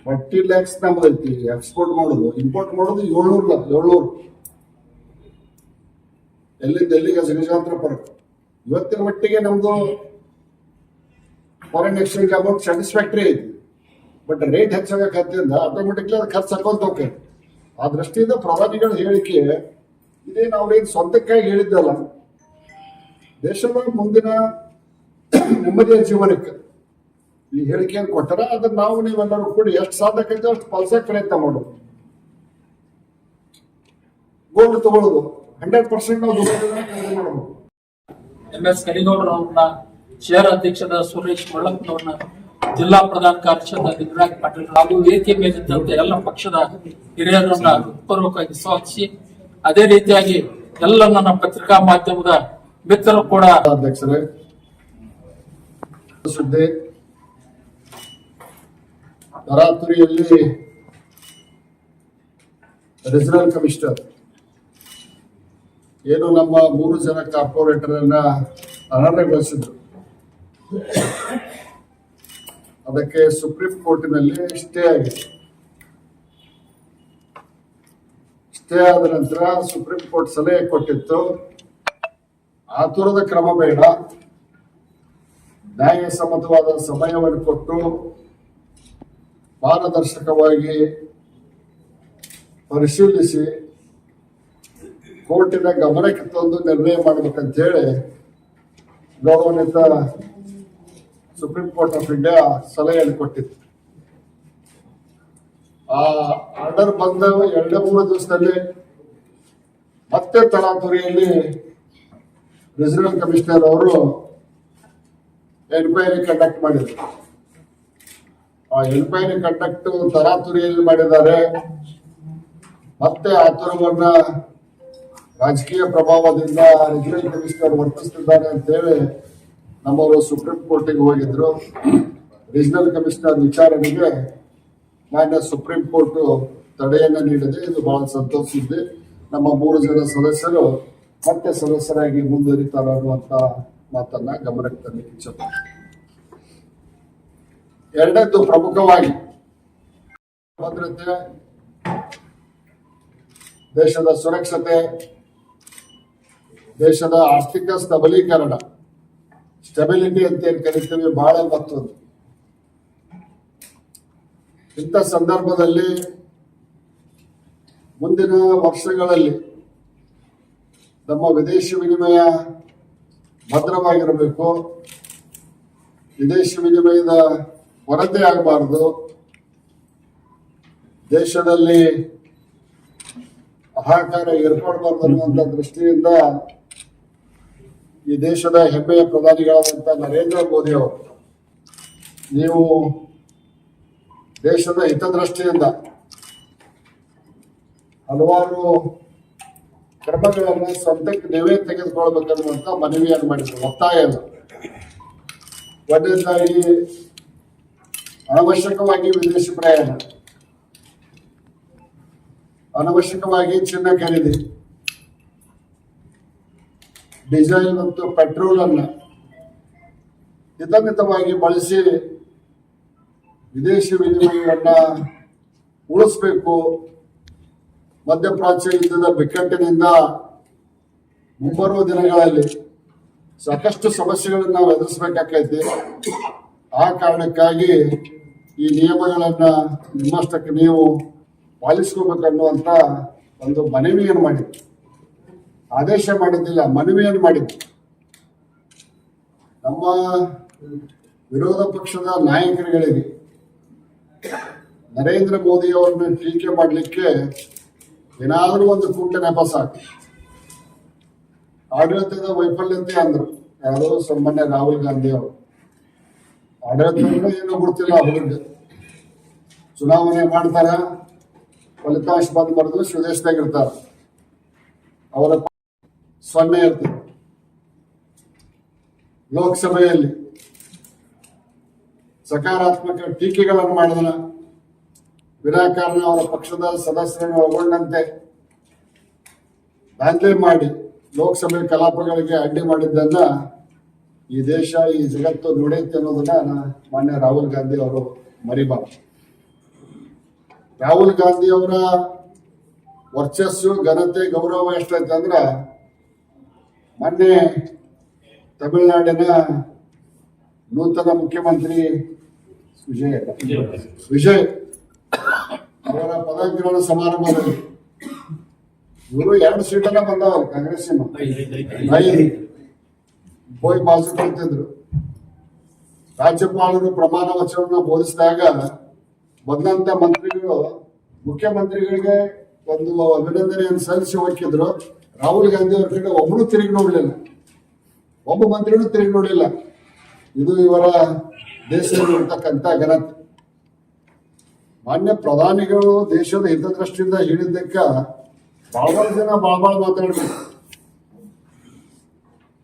40 lakhs ನಮ್ದು ಐತಿ ಎಕ್ಸ್ಪೋರ್ಟ್ ಮಾಡೋದು, ಇಂಪೋರ್ಟ್ ಮಾಡೋದು 700. ಎಲ್ಲಿಂದ ಎಲ್ಲಿಗೆ ಗಜಾಂತರ ಪರಕ್. ಇವತ್ತಿನ ಮಟ್ಟಿಗೆ ನಮ್ದು ಫಾರಿನ್ ಎಕ್ಸ್ಚೇಂಜ್ ಅಮೌಂಟ್ ಸ್ಯಾಟಿಸ್ಫ್ಯಾಕ್ಟರಿ ಐತಿ, ಬಟ್ ರೇಟ್ ಹೆಚ್ಚಾಗದಿಂದ ಆಟೋಮೆಟಿಕ್ಲಿ ಅದು ಖರ್ಚು ಹಾಕೊಂತ ಹೋಗ್ತೈತಿ. ಆ ದೃಷ್ಟಿಯಿಂದ ಪ್ರಧಾನಿಗಳ ಹೇಳಿಕೆ ಇದೇನು ಅವ್ರೇನು ಸ್ವಂತಕ್ಕಾಗಿ ಹೇಳಿದ್ದಲ್ಲ, ದೇಶದ ಮುಂದಿನ ನೆಮ್ಮದಿಯ ಜೀವನಕ್ಕೆ ಈ ಹೇಳಿಕೆಯನ್ನು ಕೊಟ್ಟರೆ ಅದನ್ನ ನಾವು ನೀವೆಲ್ಲರೂ ಕೂಡಿ ಎಷ್ಟು ಸಾಧ್ಯಕೈತೆ ಅಷ್ಟು ಪಾಲಿಸಕ್ಕೆ ಪ್ರಯತ್ನ ಮಾಡೋದು. ಗೋಲ್ಡ್ ತಗೊಳ್ಳೋದು 100% ನಾವು ಖರೀದಿ ಮಾಡಬಹುದು. MS ಕರಿಗೌಡರವ್ರನ್ನ, ಶೇರ್ ಅಧ್ಯಕ್ಷದ ಸುರೇಶ್ ಮಳ್ಳಪ್ಪನವ್ರನ್ನ, ಜಿಲ್ಲಾ ಪ್ರಧಾನ ಕಾರ್ಯದರ್ಶಿ ಲಿಂಗರಾಜ್ ಪಾಟೀಲ್ ಹಾಗೂ ವೇದಿಕೆ ಮೇಲಿದ್ದಂತೆ ಎಲ್ಲ ಪಕ್ಷದ ಹಿರಿಯರನ್ನ ಹೃತ್ಪೂರ್ವಕವಾಗಿ ಸ್ವಾಗತಿಸಿ, ಅದೇ ರೀತಿಯಾಗಿ ಎಲ್ಲ ನನ್ನ ಪತ್ರಿಕಾ ಮಾಧ್ಯಮದ ಮಿತ್ರರು ಕೂಡ. ಅಧ್ಯಕ್ಷರೇ, ಸುದ್ದಿ ತರಾತುರಿಯಲ್ಲಿ ರೀಜನಲ್ ಕಮಿಷನರ್ ಏನು ನಮ್ಮ 3 ಜನ ಕಾರ್ಪೊರೇಟರ್ ಅನ್ನ ಅನರ್ಹಗೊಳಿಸಿದ್ರು. ಅದಕ್ಕೆ ಸುಪ್ರೀಂ ಕೋರ್ಟಿನಲ್ಲಿ ಸ್ಟೇ ಆಗಿದೆ. ಸ್ಟೇ ಆದ ನಂತರ ಸುಪ್ರೀಂ ಕೋರ್ಟ್ ಸಲಹೆ ಕೊಟ್ಟಿತ್ತು, ಆತುರದ ಕ್ರಮ ಬೇಡ, ನ್ಯಾಯಸಮ್ಮತವಾದ ಸಮಯವನ್ನು ಕೊಟ್ಟು ಪಾರದರ್ಶಕವಾಗಿ ಪರಿಶೀಲಿಸಿ ಕೋರ್ಟಿನ ಗಮನಕ್ಕೆ ತಂದು ನಿರ್ಣಯ ಮಾಡಬೇಕಂತ ಹೇಳಿ ಗೌರವಾನ್ವಿತ ಸುಪ್ರೀಂ ಕೋರ್ಟ್ ಆಫ್ ಇಂಡಿಯಾ ಸಲಹೆಯನ್ನು ಕೊಟ್ಟಿತ್ತು. ಆ ಆರ್ಡರ್ ಬಂದ 2-3 ದಿವಸದಲ್ಲಿ ಮತ್ತೆ ತರಾತುರಿಯಲ್ಲಿ ರೀಜನಲ್ ಕಮಿಷನರ್ ಅವರು ಎನ್ಕ್ವೈರಿ ಕಂಡಕ್ಟ್ ಮಾಡಿದ್ರು. ಆ ಎನ್ಕ್ವೈರಿ ಕಂಡಕ್ಟ್ ತರಾತುರಿಯಲ್ಲಿ ಮಾಡಿದ್ದಾರೆ. ಮತ್ತೆ ಆತುರವನ್ನ ರಾಜಕೀಯ ಪ್ರಭಾವದಿಂದ ರೀಜನಲ್ ಕಮಿಷನರ್ ವರ್ತಿಸ್ತಿದ್ದಾರೆ ಅಂತ ಹೇಳಿ ನಮ್ಮವರು ಸುಪ್ರೀಂ ಕೋರ್ಟಿಗೆ ಹೋಗಿದ್ರು. ರೀಜನಲ್ ಕಮಿಷನರ್ ವಿಚಾರಣೆಗೆ ಮಾನ್ಯ ಸುಪ್ರೀಂ ಕೋರ್ಟ್ ತಡೆಯನ್ನ ನೀಡಿದೆ. ಇದು ಬಹಳ ಸಂತೋಷಿಸಿದೆ. ನಮ್ಮ 3 ಜನ ಸದಸ್ಯರು ಮತ್ತೆ ಸದಸ್ಯರಾಗಿ ಮುಂದುವರಿತಾರೆ ಅನ್ನುವಂತ ಮಾತನ್ನ ಗಮನಕ್ಕೆ ತರಲಿಕ್ಕೆ ಇಚ್ಛಪಡ್ತೀನಿ. ಎರಡನೇದು ಪ್ರಮುಖವಾಗಿ ಭದ್ರತೆ, ದೇಶದ ಸುರಕ್ಷತೆ, ದೇಶದ ಆರ್ಥಿಕ ಸಬಲೀಕರಣ, ಸ್ಟೆಬಿಲಿಟಿ ಅಂತ ಏನ್ ಕರಿತೀವಿ, ಬಹಳ ಮತ್ತೊಂದು. ಇಂಥ ಸಂದರ್ಭದಲ್ಲಿ ಮುಂದಿನ ವರ್ಷಗಳಲ್ಲಿ ನಮ್ಮ ವಿದೇಶಿ ವಿನಿಮಯ ಭದ್ರವಾಗಿರಬೇಕು. ವಿದೇಶಿ ವಿನಿಮಯದ ಕೊರತೆ ಆಗಬಾರದು. ದೇಶದಲ್ಲಿ ಹಾಹಾಕಾರ ಏರ್ಪಡಬಾರ್ದು ಅನ್ನುವಂಥ ದೃಷ್ಟಿಯಿಂದ ಈ ದೇಶದ ಹೆಮ್ಮೆಯ ಪ್ರಧಾನಿಗಳಾದಂಥ ನರೇಂದ್ರ ಮೋದಿ ಅವರು, ನೀವು ದೇಶದ ಹಿತದೃಷ್ಟಿಯಿಂದ ಹಲವಾರು ಕ್ರಮಗಳನ್ನು ಸ್ವಂತಕ್ಕೆ ನೀವೇ ತೆಗೆದುಕೊಳ್ಬೇಕನ್ನುವಂತ ಮನವಿಯನ್ನು ಮಾಡಿದ್ರು. ಒತ್ತಾಯ ಇಲ್ಲ. ಒಂದನೇದಾಗಿ ಅನವಶ್ಯಕವಾಗಿ ವಿದೇಶಿ ಪ್ರಯಾಣ, ಅನವಶ್ಯಕವಾಗಿ ಚಿನ್ನ ಖರೀದಿ, ಡೀಸೆಲ್ ಮತ್ತು ಪೆಟ್ರೋಲ್ ಅನ್ನ ಹಿತಮಿತವಾಗಿ ಬಳಸಿ ವಿದೇಶಿ ವಿನಿಮಯವನ್ನ ಉಳಿಸ್ಬೇಕು. ಮಧ್ಯಪ್ರಾಚ್ಯ ಯುದ್ಧದ ಬಿಕ್ಕಟ್ಟಿನಿಂದ ಮುಂಬರುವ ದಿನಗಳಲ್ಲಿ ಸಾಕಷ್ಟು ಸಮಸ್ಯೆಗಳನ್ನು ನಾವು ಎದುರಿಸಬೇಕಾಗೈತಿ. ಆ ಕಾರಣಕ್ಕಾಗಿ ಈ ನಿಯಮಗಳನ್ನ ನಿಮ್ಮಷ್ಟಕ್ಕೆ ನೀವು ಪಾಲಿಸ್ಕೋಬೇಕನ್ನುವಂತ ಒಂದು ಮನವಿಯನ್ನು ಮಾಡಿದ್ರು. ಆದೇಶ ಮಾಡಿದ್ದಿಲ್ಲ, ಮನವಿಯನ್ನು ಮಾಡಿದ್ರು. ನಮ್ಮ ವಿರೋಧ ಪಕ್ಷದ ನಾಯಕರುಗಳಿಗೆ ನರೇಂದ್ರ ಮೋದಿ ಅವರನ್ನ ಟೀಕೆ ಮಾಡಲಿಕ್ಕೆ ಏನಾದರೂ ಒಂದು ಕುಂಟ ನೆಪ ಸಾಕು. ಆಡಳಿತದ ವೈಫಲ್ಯತೆ ಅಂದ್ರು ಯಾರೋ ಸಾಮಾನ್ಯ ರಾಹುಲ್ ಗಾಂಧಿ ಅವರು. ಆಡಳಿತ ಏನೋ ಗೊತ್ತಿಲ್ಲ ಅವ್ರಿಗೆ. ಚುನಾವಣೆ ಮಾಡ್ತಾರ, ಫಲಿತಾಂಶ ಬಂದ್ ಬರೆದು ಸ್ವದೇಶದಾಗಿರ್ತಾರ, ಅವರ 0 ಇರ್ತದೆ. ಲೋಕಸಭೆಯಲ್ಲಿ ಸಕಾರಾತ್ಮಕ ಟೀಕೆಗಳನ್ನು ಮಾಡಿದನ, ವಿನಾಕಾರಣ ಅವರ ಪಕ್ಷದ ಸದಸ್ಯರನ್ನು ಒಳಗೊಂಡಂತೆ ದಾಂಧಲೆ ಮಾಡಿ ಲೋಕಸಭೆ ಕಲಾಪಗಳಿಗೆ ಅಡ್ಡಿ ಮಾಡಿದ್ದನ್ನ ಈ ದೇಶ, ಈ ಜಗತ್ತು ನೋಡೈತೆ ಅನ್ನೋದನ್ನ ಮಾನ್ಯ ರಾಹುಲ್ ಗಾಂಧಿ ಅವರು ಮರಿಬಾರದು. ರಾಹುಲ್ ಗಾಂಧಿ ಅವರ ವರ್ಚಸ್ಸು, ಘನತೆ, ಗೌರವ ಎಷ್ಟೈತೆ ಅಂದ್ರ ಮೊನ್ನೆ ತಮಿಳುನಾಡಿನ ನೂತನ ಮುಖ್ಯಮಂತ್ರಿ ವಿಜಯ್ ಅವರ ಪದಗ್ರಹಣ ಸಮಾರಂಭದಲ್ಲಿ ಇವರು 2 ಸೀಟನ್ನ ಬಂದವ ಕಾಂಗ್ರೆಸ್ಸಿನ ಹೋಗಿ ಬಾಜು ಕೊಡ್ತಿದ್ರು. ರಾಜ್ಯಪಾಲರು ಪ್ರಮಾಣ ವಚನವನ್ನು ಬೋಧಿಸಿದಾಗ ಬಂದಂತ ಮಂತ್ರಿಗಳು ಮುಖ್ಯಮಂತ್ರಿಗಳಿಗೆ ಒಂದು ಅಭಿನಂದನೆಯನ್ನು ಸಲ್ಲಿಸಿ ಹೋಗಿದ್ರು. ರಾಹುಲ್ ಗಾಂಧಿ ಅವ್ರ ಕಡೆ ಒಬ್ಬರು ತಿರುಗಿ ನೋಡ್ಲಿಲ್ಲ, ಒಬ್ಬ ಮಂತ್ರಿನೂ ತಿರುಗಿ ನೋಡಲಿಲ್ಲ. ಇದು ಇವರ ದೇಶದಲ್ಲಿರ್ತಕ್ಕಂಥ ಘನತೆ. ಮಾನ್ಯ ಪ್ರಧಾನಿಗಳು ದೇಶದ ಹಿತದೃಷ್ಟಿಯಿಂದ ಹೇಳಿದ್ದಕ್ಕ ಬಹಳ ಜನ ಬಾಳ ಮಾತಾಡ್ಬೇಕು.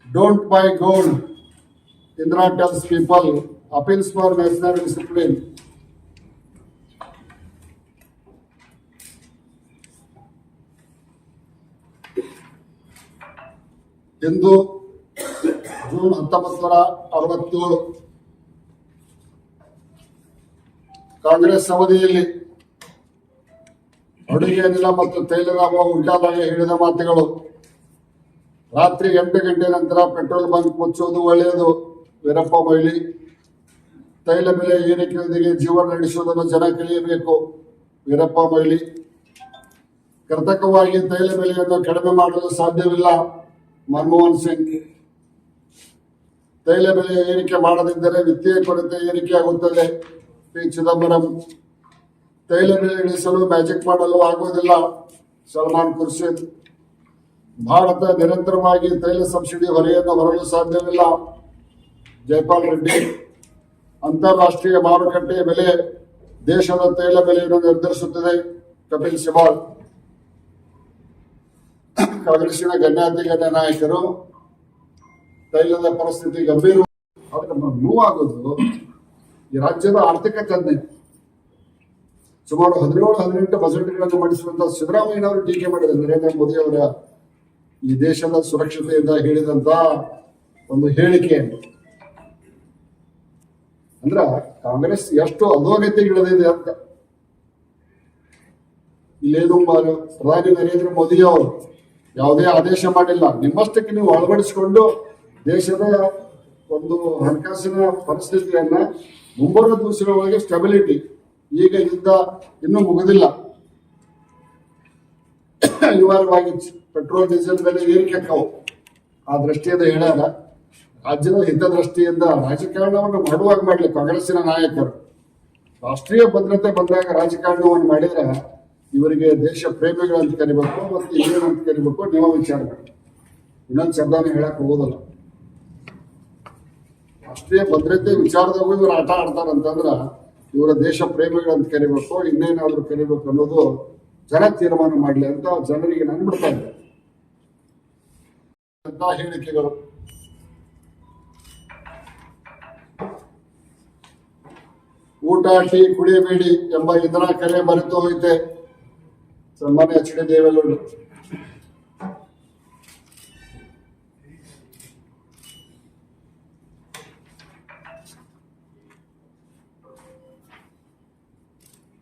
Don't buy gold, Indira tells people, appeals for national discipline. ಇಂದು ಜೂನ್ 1967 ಕಾಂಗ್ರೆಸ್ ಅವಧಿಯಲ್ಲಿ ಅಡುಗೆ ಅನಿಲ ಮತ್ತು ತೈಲದ ಅಭಾವ ಉಂಟಾದಾಗ ಹೇಳಿದ ಮಾತುಗಳು. ರಾತ್ರಿ 8 ಗಂಟೆ ನಂತರ ಪೆಟ್ರೋಲ್ ಬಂಕ್ ಮುಚ್ಚುವುದು ಒಳ್ಳೆಯದು, ವೀರಪ್ಪ ಮೊಯ್ಲಿ. ತೈಲ ಬೆಲೆ ಏರಿಕೆಯೊಂದಿಗೆ ಜೀವನ ನಡೆಸುವುದನ್ನು ಜನ ಕಲಿಯಬೇಕು, ವೀರಪ್ಪ ಮೊಯ್ಲಿ. ಕೃತಕವಾಗಿ ತೈಲ ಬೆಲೆಯನ್ನು ಕಡಿಮೆ ಮಾಡಲು ಸಾಧ್ಯವಿಲ್ಲ, ಮನಮೋಹನ್ ಸಿಂಗ್. ತೈಲ ಬೆಲೆ ಏರಿಕೆ ಮಾಡದಿದ್ದರೆ ವಿತ್ತೀಯ ಕೊರತೆ ಏರಿಕೆಯಾಗುತ್ತದೆ, ಪಿ ಚಿದಂಬರಂ. ತೈಲ ಬೆಲೆ ಇಳಿಸಲು ಮ್ಯಾಜಿಕ್ ಮಾಡಲು ಆಗುವುದಿಲ್ಲ, ಸಲ್ಮಾನ್ ಖುರ್ಷಿದ್. ಭಾರತ ನಿರಂತರವಾಗಿ ತೈಲ ಸಬ್ಸಿಡಿ ಹೊರೆಯನ್ನು ಹೊರಲು ಸಾಧ್ಯವಿಲ್ಲ, ಜೈಪಾಲ್ ರೆಡ್ಡಿ. ಅಂತಾರಾಷ್ಟ್ರೀಯ ಮಾರುಕಟ್ಟೆಯ ಬೆಲೆ ದೇಶದ ತೈಲ ಬೆಲೆಯನ್ನು ನಿರ್ಧರಿಸುತ್ತದೆ, ಕಪಿಲ್ ಸಿಬಾಲ್. ಕಾಂಗ್ರೆಸ್ಸಿನ ಗಣ್ಯಾತಿಗಣ್ಯ ನಾಯಕರು ತೈಲದ ಪರಿಸ್ಥಿತಿ ಗಂಭೀರ. ನೋವಾಗೋದು ಈ ರಾಜ್ಯದ ಆರ್ಥಿಕ ತಜ್ಞೆ ಸುಮಾರು 17-18 ಬಜೆಟ್ಗಳನ್ನು ಮಂಡಿಸುವಂತಹ ಸಿದ್ದರಾಮಯ್ಯನವರು ಟೀಕೆ ಮಾಡಿದ್ದಾರೆ ನರೇಂದ್ರ ಮೋದಿ ಅವರ ಈ ದೇಶದ ಸುರಕ್ಷತೆಯಿಂದ ಹೇಳಿದಂತ ಒಂದು ಹೇಳಿಕೆಯನ್ನು. ಅಂದ್ರ ಕಾಂಗ್ರೆಸ್ ಎಷ್ಟು ಅಧೋಗತಿಗಿಳಿದಿದೆ ಅಂತ. ಇಲ್ಲೇನು ಪ್ರಧಾನಿ ನರೇಂದ್ರ ಮೋದಿ ಅವರು ಯಾವುದೇ ಆದೇಶ ಮಾಡಿಲ್ಲ, ನಿಮ್ಮಷ್ಟಕ್ಕೆ ನೀವು ಅಳವಡಿಸಿಕೊಂಡು ದೇಶದ ಒಂದು ಹಣಕಾಸಿನ ಪರಿಸ್ಥಿತಿಯನ್ನ ಮುಂಬರುವ ದಿವಸಗಳೊಳಗೆ ಸ್ಟೆಬಿಲಿಟಿ. ಈಗ ಯುದ್ಧ ಇನ್ನೂ ಮುಗಿದಿಲ್ಲ, ಅನಿವಾರ್ಯವಾಗಿ ಪೆಟ್ರೋಲ್ ಡೀಸೆಲ್ ಬೆಲೆ ಏರಿಕೆ ಆಕ್ಕವು. ಆ ದೃಷ್ಟಿಯಿಂದ ಹೇಳ್ಯಾರ. ರಾಜ್ಯದ ಹಿತದೃಷ್ಟಿಯಿಂದ ರಾಜಕಾರಣವನ್ನು ಮಾಡುವಾಗ ಮಾಡಲಿ ಕಾಂಗ್ರೆಸ್ಸಿನ ನಾಯಕರು. ರಾಷ್ಟ್ರೀಯ ಭದ್ರತೆ ಬಂದಾಗ ರಾಜಕಾರಣವನ್ನು ಮಾಡಿದ್ರೆ ಇವರಿಗೆ ದೇಶ ಪ್ರೇಮಿಗಳಂತ ಕರಿಬೇಕು ಮತ್ತು ಏನಂತ ಕರಿಬೇಕು ನೀವು ವಿಚಾರ ಮಾಡಿ. ಇನ್ನೊಂದು ಶಬ್ದಾನ ಹೇಳಕ್ ಹೋಗೋದಲ್ಲ. ರಾಷ್ಟ್ರೀಯ ಭದ್ರತೆ ವಿಚಾರದಾಗ ಇವರು ಆಟ ಆಡ್ತಾರಂತಂದ್ರ ಇವರ ದೇಶ ಪ್ರೇಮಿಗಳಂತ ಕರಿಬೇಕು, ಇನ್ನೇನಾದ್ರೂ ಕರಿಬೇಕು ಅನ್ನೋದು ಜನ ತೀರ್ಮಾನ ಮಾಡ್ಲಿ ಅಂತ ಜನರಿಗೆ ನಾನು ಬಿಡ್ತಾ ಇದ್ದೆ ಅಂತ ಹೇಳಿಕೆಗಳು. ಊಟ ಟೀ ಕುಡಿಯಬೇಡಿ ಎಂಬ ಇಂದಿರಾ ಕರೆ ಮರೆತು ಹೋಯ್ತೆ, ಸನ್ಮಾನ್ಯ ಎಚ್ ಡಿ ದೇವೇಗೌಡರು.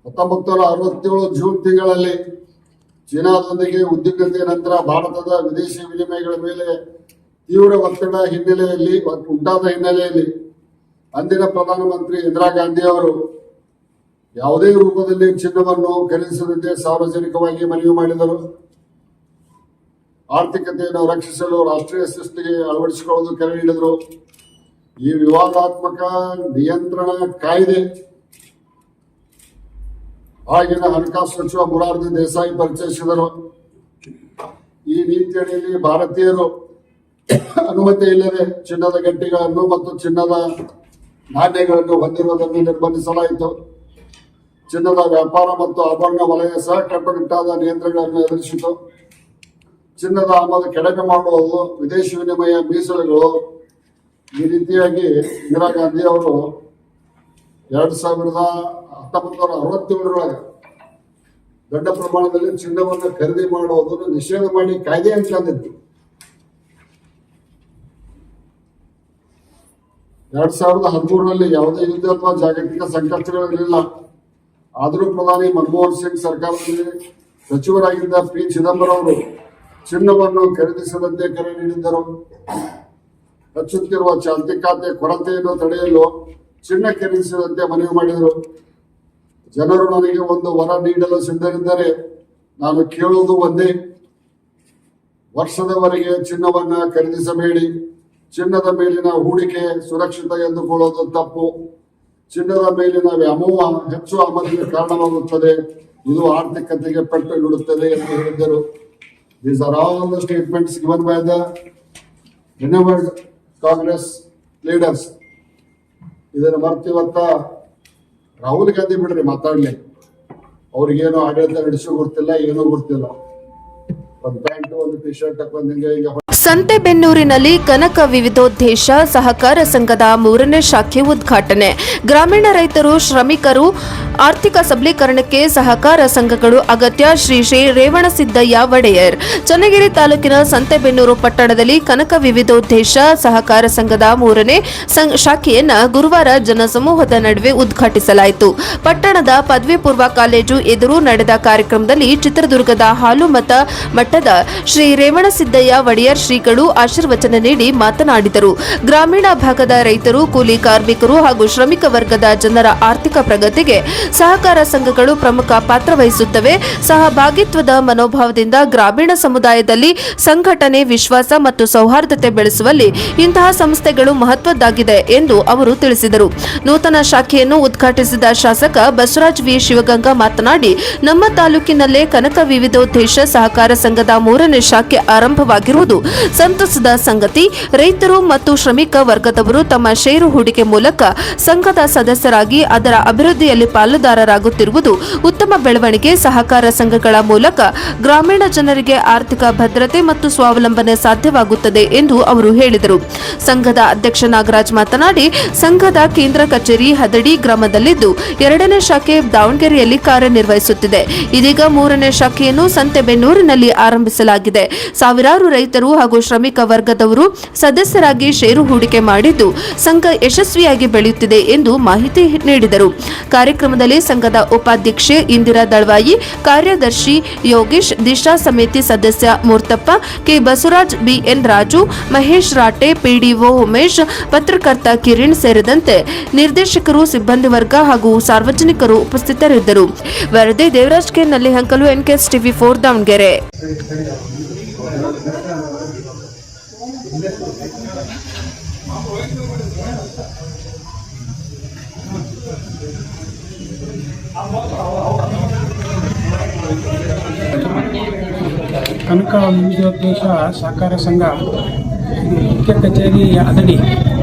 1967 ಜೂನ್ ತಿಂಗಳಲ್ಲಿ ಚೀನಾದೊಂದಿಗೆ ಉದ್ವಿಗ್ನತೆ ನಂತರ ಭಾರತದ ವಿದೇಶಿ ವಿನಿಮಯಗಳ ಮೇಲೆ ತೀವ್ರ ಒತ್ತಡ ಉಂಟಾದ ಹಿನ್ನೆಲೆಯಲ್ಲಿ ಅಂದಿನ ಪ್ರಧಾನಮಂತ್ರಿ ಇಂದಿರಾ ಗಾಂಧಿ ಅವರು ಯಾವುದೇ ರೂಪದಲ್ಲಿ ಚಿನ್ನವನ್ನು ಖರೀದಿಸದಂತೆ ಸಾರ್ವಜನಿಕವಾಗಿ ಮನವಿ ಮಾಡಿದರು. ಆರ್ಥಿಕತೆಯನ್ನು ರಕ್ಷಿಸಲು ರಾಷ್ಟ್ರೀಯ ಶಿಸ್ತಿಗೆ ಅಳವಡಿಸಿಕೊಳ್ಳಲು ಕರೆ ನೀಡಿದರು. ಈ ವಿವಾದಾತ್ಮಕ ನಿಯಂತ್ರಣ ಕಾಯ್ದೆ ಆಗಿನ ಹಣಕಾಸು ಸಚಿವ ಮೊರಾರ್ಜಿ ದೇಸಾಯಿ ಪರಿಚಯಿಸಿದರು. ಈ ನೀತಿಯಡಿಯಲ್ಲಿ ಭಾರತೀಯರು ಅನುಮತಿ ಇಲ್ಲದೆ ಚಿನ್ನದ ಗಟ್ಟಿಗಳನ್ನು ಮತ್ತು ಚಿನ್ನದ ನಾಣ್ಯಗಳನ್ನು ಹೊಂದಿರುವುದನ್ನು ನಿರ್ಬಂಧಿಸಲಾಯಿತು. ಚಿನ್ನದ ವ್ಯಾಪಾರ ಮತ್ತು ಆಭರಣ ವಲಯ ಸಹ ಕಟ್ಟುನಿಟ್ಟಾದ ನಿಯಂತ್ರಣಗಳನ್ನು ಎದುರಿಸಿತು. ಚಿನ್ನದ ಆಮದು ಕಡಿಮೆ ಮಾಡುವುದು, ವಿದೇಶಿ ವಿನಿಮಯ ಮೀಸಲುಗಳು, ಈ ರೀತಿಯಾಗಿ ಇಂದಿರಾ ಗಾಂಧಿ ಅವರು 1967 ದೊಡ್ಡ ಪ್ರಮಾಣದಲ್ಲಿ ಚಿನ್ನವನ್ನು ಖರೀದಿ ಮಾಡುವುದನ್ನು ನಿಷೇಧ ಮಾಡಿ ಕಾಯ್ದೆ ತಂದಿತ್ತು. 2013 ಯಾವುದೇ ಯುದ್ಧ ಅಥವಾ ಜಾಗತಿಕ ಸಂಕಷ್ಟಗಳಿರಲಿಲ್ಲ. ಆದರೂ ಪ್ರಧಾನಿ ಮನಮೋಹನ್ ಸಿಂಗ್ ಸರ್ಕಾರದಲ್ಲಿ ಸಚಿವರಾಗಿದ್ದ ಪಿ ಚಿದಂಬರಂ ಅವರು ಚಿನ್ನವನ್ನು ಖರೀದಿಸದಂತೆ ಕರೆ ನೀಡಿದ್ದರು. ಹೆಚ್ಚುತ್ತಿರುವ ಚಾಲ್ತಿ ಖಾತೆ ಕೊರತೆಯನ್ನು ತಡೆಯಲು ಚಿನ್ನ ಖರೀದಿಸದಂತೆ ಮನವಿ ಮಾಡಿದರು. ಜನರು ನನಗೆ ಒಂದು ವರ ನೀಡಲು ಸಿದ್ಧರಿದ್ದರೆ ನಾನು ಕೇಳುವುದು ಒಂದೇ, ವರ್ಷದವರೆಗೆ ಚಿನ್ನವನ್ನ ಖರೀದಿಸಬೇಡಿ. ಚಿನ್ನದ ಮೇಲಿನ ಹೂಡಿಕೆ ಸುರಕ್ಷಿತ ಎಂದುಕೊಳ್ಳುವುದು ತಪ್ಪು. ಚಿನ್ನದ ಮೇಲಿನ ವ್ಯಾಮೋಹ ಹೆಚ್ಚು ಆಮದಿಗೆ ಕಾರಣವಾಗುತ್ತದೆ. ಇದು ಆರ್ಥಿಕತೆಗೆ ಪೆಟ್ಟು ನೀಡುತ್ತದೆ ಎಂದು ಹೇಳಿದ್ದರು. These are all the statements given by the renowned Congress leaders. ಇದರ ಮರ್ತಿ ಇವತ್ತ ರಾಹುಲ್ ಗಾಂಧಿ ಬಿಡ್ರಿ ಮಾತಾಡ್ಲಿ, ಅವ್ರಿಗೇನು ಆಡಳಿತ ನಡೆಸೋ ಗೊತ್ತಿಲ್ಲ, ಏನೂ ಗೊತ್ತಿಲ್ಲ. ಒಂದು ಪ್ಯಾಂಟ್ ಒಂದು ಟಿ ಶರ್ಟ್ ಹಾಕೊಂಡ್ ಈಗ ಸಂತೆಬೆನ್ನೂರಿನಲ್ಲಿ ಕನಕ ವಿವಿಧೋದ್ದೇಶ ಸಹಕಾರ ಸಂಘದ 3ನೇ ಶಾಖೆ ಉದ್ಘಾಟನೆ. ಗ್ರಾಮೀಣ ರೈತರು, ಶ್ರಮಿಕರು ಆರ್ಥಿಕ ಸಬಲೀಕರಣಕ್ಕೆ ಸಹಕಾರ ಸಂಘಗಳು ಅಗತ್ಯ. ಶ್ರೀ ರೇವಣಸಿದ್ದಯ್ಯ ಒಡೆಯರ್. ಚನ್ನಗಿರಿ ತಾಲೂಕಿನ ಸಂತೆಬೆನ್ನೂರು ಪಟ್ಟಣದಲ್ಲಿ ಕನಕ ವಿವಿಧೋದ್ದೇಶ ಸಹಕಾರ ಸಂಘದ 3ನೇ ಶಾಖೆಯನ್ನ ಗುರುವಾರ ಜನಸಮೂಹದ ನಡುವೆ ಉದ್ಘಾಟಿಸಲಾಯಿತು. ಪಟ್ಟಣದ ಪದವಿ ಪೂರ್ವ ಕಾಲೇಜು ಎದುರು ನಡೆದ ಕಾರ್ಯಕ್ರಮದಲ್ಲಿ ಚಿತ್ರದುರ್ಗದ ಹಾಲು ಮಠದ ಶ್ರೀ ರೇವಣಸಿದ್ದಯ್ಯ ಒಡೆಯರ್ ಶ್ರೀಗಳು ಆಶೀರ್ವಚನ ನೀಡಿ ಮಾತನಾಡಿದರು. ಗ್ರಾಮೀಣ ಭಾಗದ ರೈತರು, ಕೂಲಿ ಕಾರ್ಮಿಕರು ಹಾಗೂ ಶ್ರಮಿಕ ವರ್ಗದ ಜನರ ಆರ್ಥಿಕ ಪ್ರಗತಿಗೆ ಸಹಕಾರ ಸಂಘಗಳು ಪ್ರಮುಖ ಪಾತ್ರ ವಹಿಸುತ್ತವೆ. ಸಹಭಾಗಿತ್ವದ ಮನೋಭಾವದಿಂದ ಗ್ರಾಮೀಣ ಸಮುದಾಯದಲ್ಲಿ ಸಂಘಟನೆ, ವಿಶ್ವಾಸ ಮತ್ತು ಸೌಹಾರ್ದತೆ ಬೆಳೆಸುವಲ್ಲಿ ಇಂತಹ ಸಂಸ್ಥೆಗಳು ಮಹತ್ವದ್ದಾಗಿದೆ ಎಂದು ಅವರು ತಿಳಿಸಿದರು. ನೂತನ ಶಾಖೆಯನ್ನು ಉದ್ಘಾಟಿಸಿದ ಶಾಸಕ ಬಸವರಾಜ್ ವಿ ಶಿವಗಂಗಾ ಮಾತನಾಡಿ, ನಮ್ಮ ತಾಲೂಕಿನಲ್ಲೇ ಕನಕ ವಿವಿಧೋದ್ದೇಶ ಸಹಕಾರ ಸಂಘದ 3ನೇ ಶಾಖೆ ಆರಂಭವಾಗಿರುವುದು ಸಂತಸದ ಸಂಗತಿ. ರೈತರು ಮತ್ತು ಶ್ರಮಿಕ ವರ್ಗದವರು ತಮ್ಮ ಷೇರು ಹೂಡಿಕೆ ಮೂಲಕ ಸಂಘದ ಸದಸ್ಯರಾಗಿ ಅದರ ಅಭಿವೃದ್ಧಿಯಲ್ಲಿ ಪಾಲುದಾರರಾಗುತ್ತಿರುವುದು ಉತ್ತಮ ಬೆಳವಣಿಗೆ. ಸಹಕಾರ ಸಂಘಗಳ ಮೂಲಕ ಗ್ರಾಮೀಣ ಜನರಿಗೆ ಆರ್ಥಿಕ ಭದ್ರತೆ ಮತ್ತು ಸ್ವಾವಲಂಬನೆ ಸಾಧ್ಯವಾಗುತ್ತದೆ ಎಂದು ಅವರು ಹೇಳಿದರು. ಸಂಘದ ಅಧ್ಯಕ್ಷ ನಾಗರಾಜ್ ಮಾತನಾಡಿ, ಸಂಘದ ಕೇಂದ್ರ ಕಚೇರಿ ಹದಡಿ ಗ್ರಾಮದಲ್ಲಿದ್ದು 2ನೇ ಶಾಖೆ ದಾವಣಗೆರೆಯಲ್ಲಿ ಕಾರ್ಯನಿರ್ವಹಿಸುತ್ತಿದೆ. ಇದೀಗ 3ನೇ ಶಾಖೆಯನ್ನು ಸಂತೆಬೆನ್ನೂರಿನಲ್ಲಿ ಆರಂಭಿಸಲಾಗಿದೆ. ಸಾವಿರಾರು ರೈತರು ಹಾಗೂ ಶ್ರಮಿಕ ವರ್ಗದವರು ಸದಸ್ಯರಾಗಿ ಷೇರು ಹೂಡಿಕೆ ಮಾಡಿದ್ದು ಸಂಘ ಯಶಸ್ವಿಯಾಗಿ ಬೆಳೆಯುತ್ತಿದೆ ಎಂದು ಮಾಹಿತಿ ನೀಡಿದರು. ಕಾರ್ಯಕ್ರಮದಲ್ಲಿ ಸಂಘದ ಉಪಾಧ್ಯಕ್ಷೆ ಇಂದಿರಾ ದಳವಾಯಿ, ಕಾರ್ಯದರ್ಶಿ ಯೋಗೇಶ್, ದಿಶಾ ಸಮಿತಿ ಸದಸ್ಯ Murthappa, K Basavaraj, BN Raju, Mahesh Rate, PDO Umesh, ಪತ್ರಕರ್ತ ಕಿರಣ್ ಸೇರಿದಂತೆ ನಿರ್ದೇಶಕರು, ಸಿಬ್ಬಂದಿ ವರ್ಗ ಹಾಗೂ ಸಾರ್ವಜನಿಕರು ಉಪಸ್ಥಿತರಿದ್ದರು. ವರದಿ Devraj K Nallihankalu, NKS TV 4 Davanagere. Kanaka ವಿವಿಧೋದ್ದೇಶ ಸಹಕಾರ ಸಂಘ ಮುಖ್ಯ ಕಚೇರಿ ಹದಡಿ.